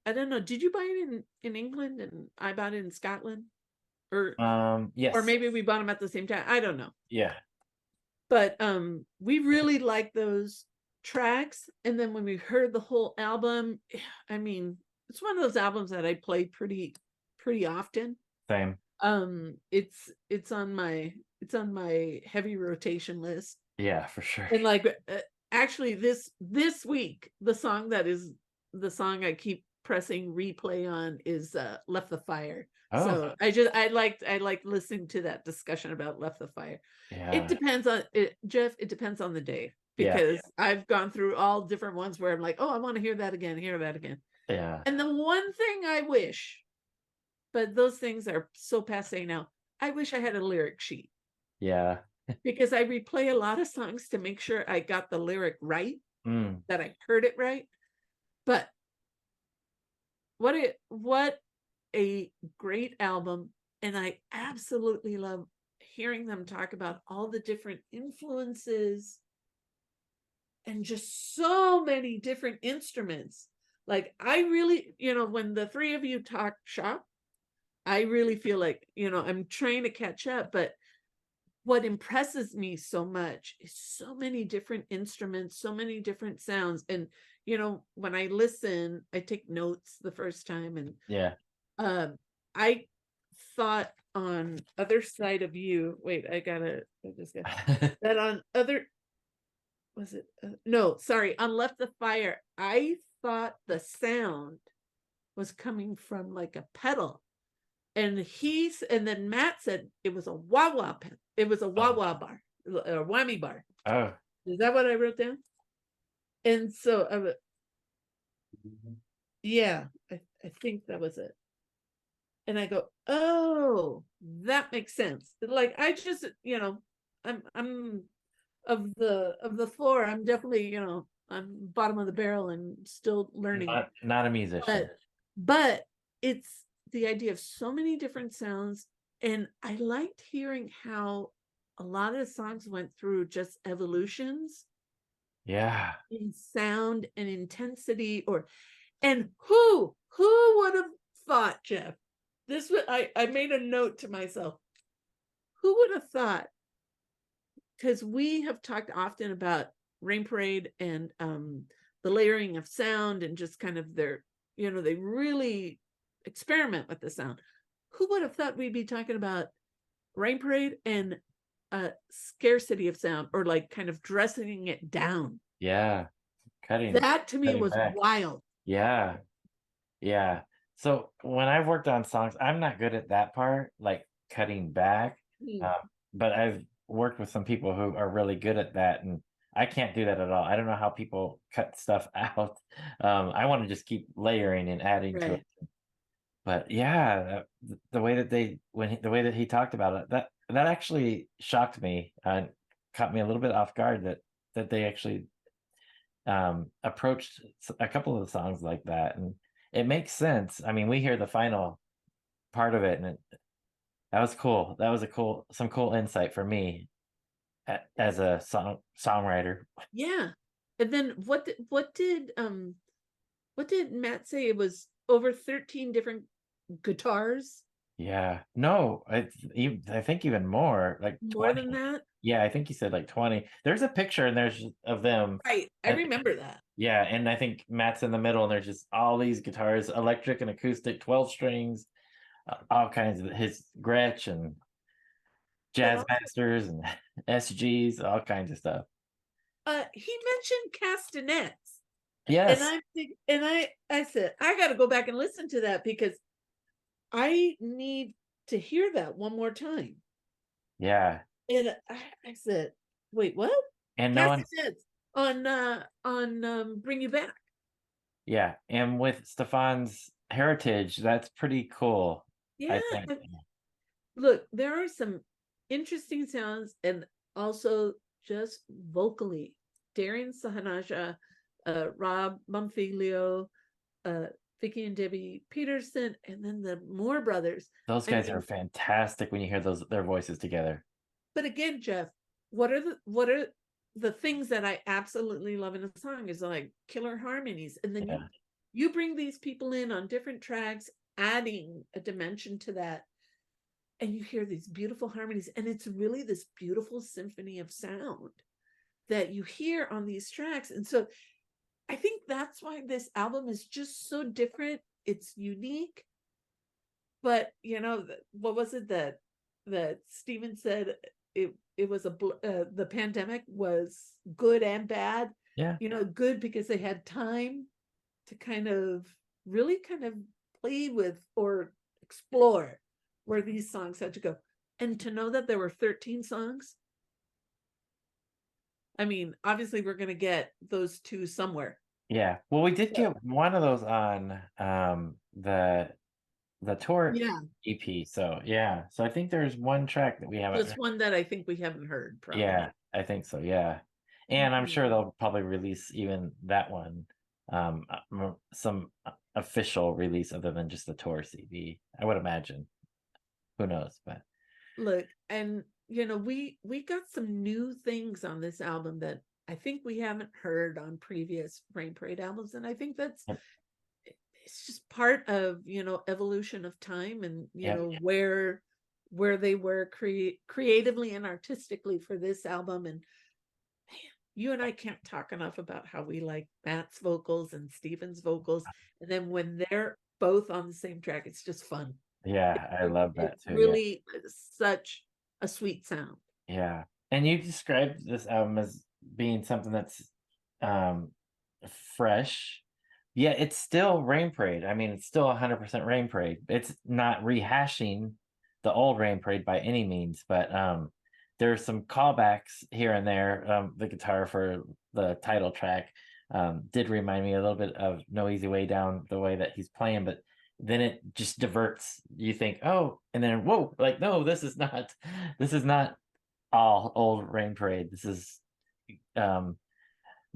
I don't know. Did you buy it in England and I bought it in Scotland? Or yes. Or maybe we bought them at the same time. I don't know. Yeah. But we really liked those tracks. And then when we heard the whole album, I mean, it's one of those albums that I play pretty often. Same. It's on my heavy rotation list. Yeah, for sure. And like actually this week, the song I keep pressing replay on is Left the Fire. So I like listening to that discussion about Left the Fire. Yeah. It depends on it, Jeff. It depends on the day, because I've gone through all different ones where I'm like, oh, I want to hear that again. Yeah. And the one thing I wish, but those things are so passe now, I wish I had a lyric sheet. Yeah. Because I replay a lot of songs to make sure I got the lyric right, that I heard it right. But what a great album. And I absolutely love hearing them talk about all the different influences and just so many different instruments. Like I really, when the three of you talk shop, I really feel like, I'm trying to catch up, but what impresses me so much is so many different instruments, so many different sounds. And, when I listen, I take notes the first time. And I thought on Other Side of You, wait, that on other, was it? No, sorry. On Left the Fire, I thought the sound was coming from like a pedal. And then Matt said it was a wah-wah pen. It was a wah-wah bar, a whammy bar. Oh. Is that what I wrote down? And so, yeah, I think that was it. And I go, oh, that makes sense. Like I just, I'm of the floor. I'm definitely, I'm bottom of the barrel and still learning. Not a musician. But it's the idea of so many different sounds. And I liked hearing how a lot of the songs went through just evolutions. Yeah. In sound and intensity, and who would have thought, Jeff? This was, I made a note to myself. Who would have thought? Because we have talked often about Rain Parade and the layering of sound and just kind of their, they really experiment with the sound. Who would have thought we'd be talking about Rain Parade and scarcity of sound, or like kind of dressing it down. Yeah. Cutting That to me cutting was back. wild. Yeah. Yeah. So when I've worked on songs, I'm not good at that part, like cutting back. Hmm. But I've worked with some people who are really good at that, and I can't do that at all. I don't know how people cut stuff out. I want to just keep layering and adding to Right. it. But yeah, the way that the way that he talked about it, that actually shocked me and caught me a little bit off guard that they actually approached a couple of the songs like that, and it makes sense. I mean, we hear the final part of it, and that was cool. That was some cool insight for me as a songwriter. Yeah. And then what did Matt say? It was over 13 different guitars, Yeah, no, I think even more, like more 20. than that. Yeah, I think you said like 20. There's a picture and there's of them. Right. I And remember that. yeah, and I think Matt's in the middle, and there's just all these guitars, electric and acoustic, 12 strings, all kinds of his Gretsch and But Jazz also, Masters and SGs, all kinds of stuff. he mentioned castanets. And Yes. I'm thinking, and I said, I got to go back and listen to that because I need to hear that one more time. Yeah. And I said, wait, what? And no one, Castanets on Bring You Back. yeah. And with Stefan's heritage, that's pretty cool, Yeah. I think. Look, there are some interesting sounds, and also just vocally, Darian Sahanaja, Rob Monfiglio, Vicky and Debbie Peterson, and then the Moore brothers. Those I guys mean, are fantastic when you hear their voices together. but again, Jeff, what are the things that I absolutely love in a song is like killer harmonies, and then Yeah. you bring these people in on different tracks, adding a dimension to that, and you hear these beautiful harmonies, and it's really this beautiful symphony of sound that you hear on these tracks. And so I think that's why this album is just so different. It's unique. But what was it that Steven said? It was the pandemic was good and bad. Yeah. Good because they had time to really kind of play with or explore where these songs had to go. And to know that there were 13 songs. I mean, obviously we're going to get those two somewhere. Yeah. Well, we did get one of those on the tour Yeah. EP. So yeah. So I think there's one track that we haven't Just one that I think we haven't heard. Probably. Yeah, I think so. Yeah. And I'm Mhm. sure they'll probably release even that one, some official release other than just the tour CD. I would imagine. Who knows? But Look, and we got some new things on this album that I think we haven't heard on previous Rain Parade albums, and I think that's Yep. it's just part of evolution of time, and Yep. where they were creatively and artistically for this album. And man, you and I can't talk enough about how we like Matt's vocals and Steven's vocals, and then when they're both on the same track, it's just fun. Yeah, I love that It's too. Yeah. really such a sweet sound. Yeah. And you described this album as being something that's fresh. Yeah, it's still Rain Parade. I mean, it's still 100% Rain Parade. It's not rehashing the old Rain Parade by any means, but there's some callbacks here and there. The guitar for the title track did remind me a little bit of No Easy Way Down, the way that he's playing, but then it just diverts. You think, oh, and then whoa, like no, this is not all old Rain Parade. This is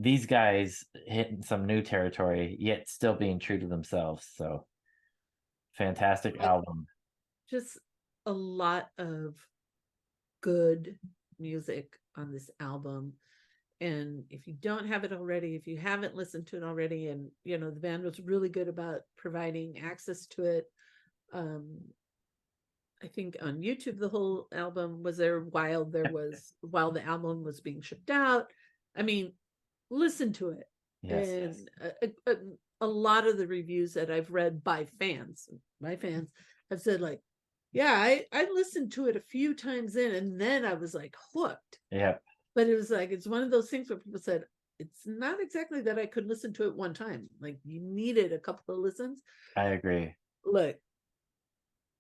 these guys hitting some new territory, yet still being true to themselves. So fantastic album. Just a lot of good music on this album. And if you don't have it already, if you haven't listened to it already, and the band was really good about providing access to it. I think on YouTube the whole album was there while the album was being shipped out. I mean, listen to it. Yes. And a lot of the reviews that I've read by fans have said like, Yeah, I listened to it a few times in, and then I was like hooked. Yep. But it was like, it's one of those things where people said, it's not exactly that I could listen to it one time. Like, you needed a couple of listens. I agree. Look,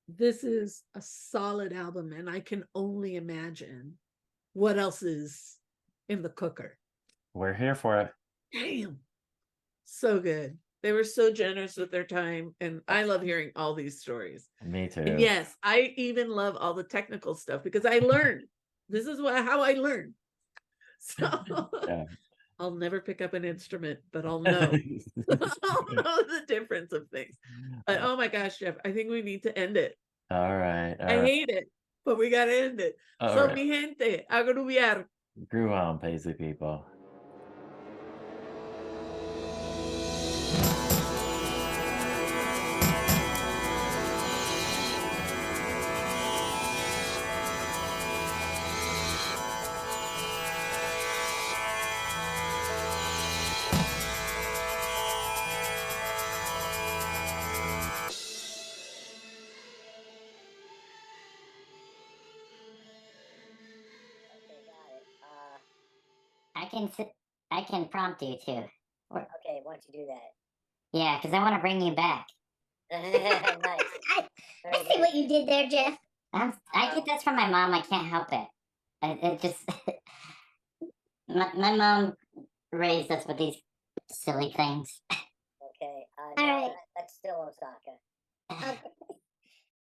this is a solid album, and I can only imagine what else is in the cooker. We're here for it. Damn. So good. They were so generous with their time, and I love hearing all these stories. Me too. And yes, I even love all the technical stuff because I learned. This is how I learned. So Yeah. I'll never pick up an instrument, but I'll know. I'll know the difference of things. But oh my gosh, Jeff, I think we need to end it. All right. All I right. hate it, but we gotta end it. All So right. mi gente, agruviar. Grew on, Paisley people. Okay, got it. I can prompt you too. Okay, why don't you do that? Yeah, because I want to bring you back. Nice. I see what you did there, Jeff. I get this from my mom. I can't help it. It just my mom raised us with these silly things. Okay. All right. That's still Osaka.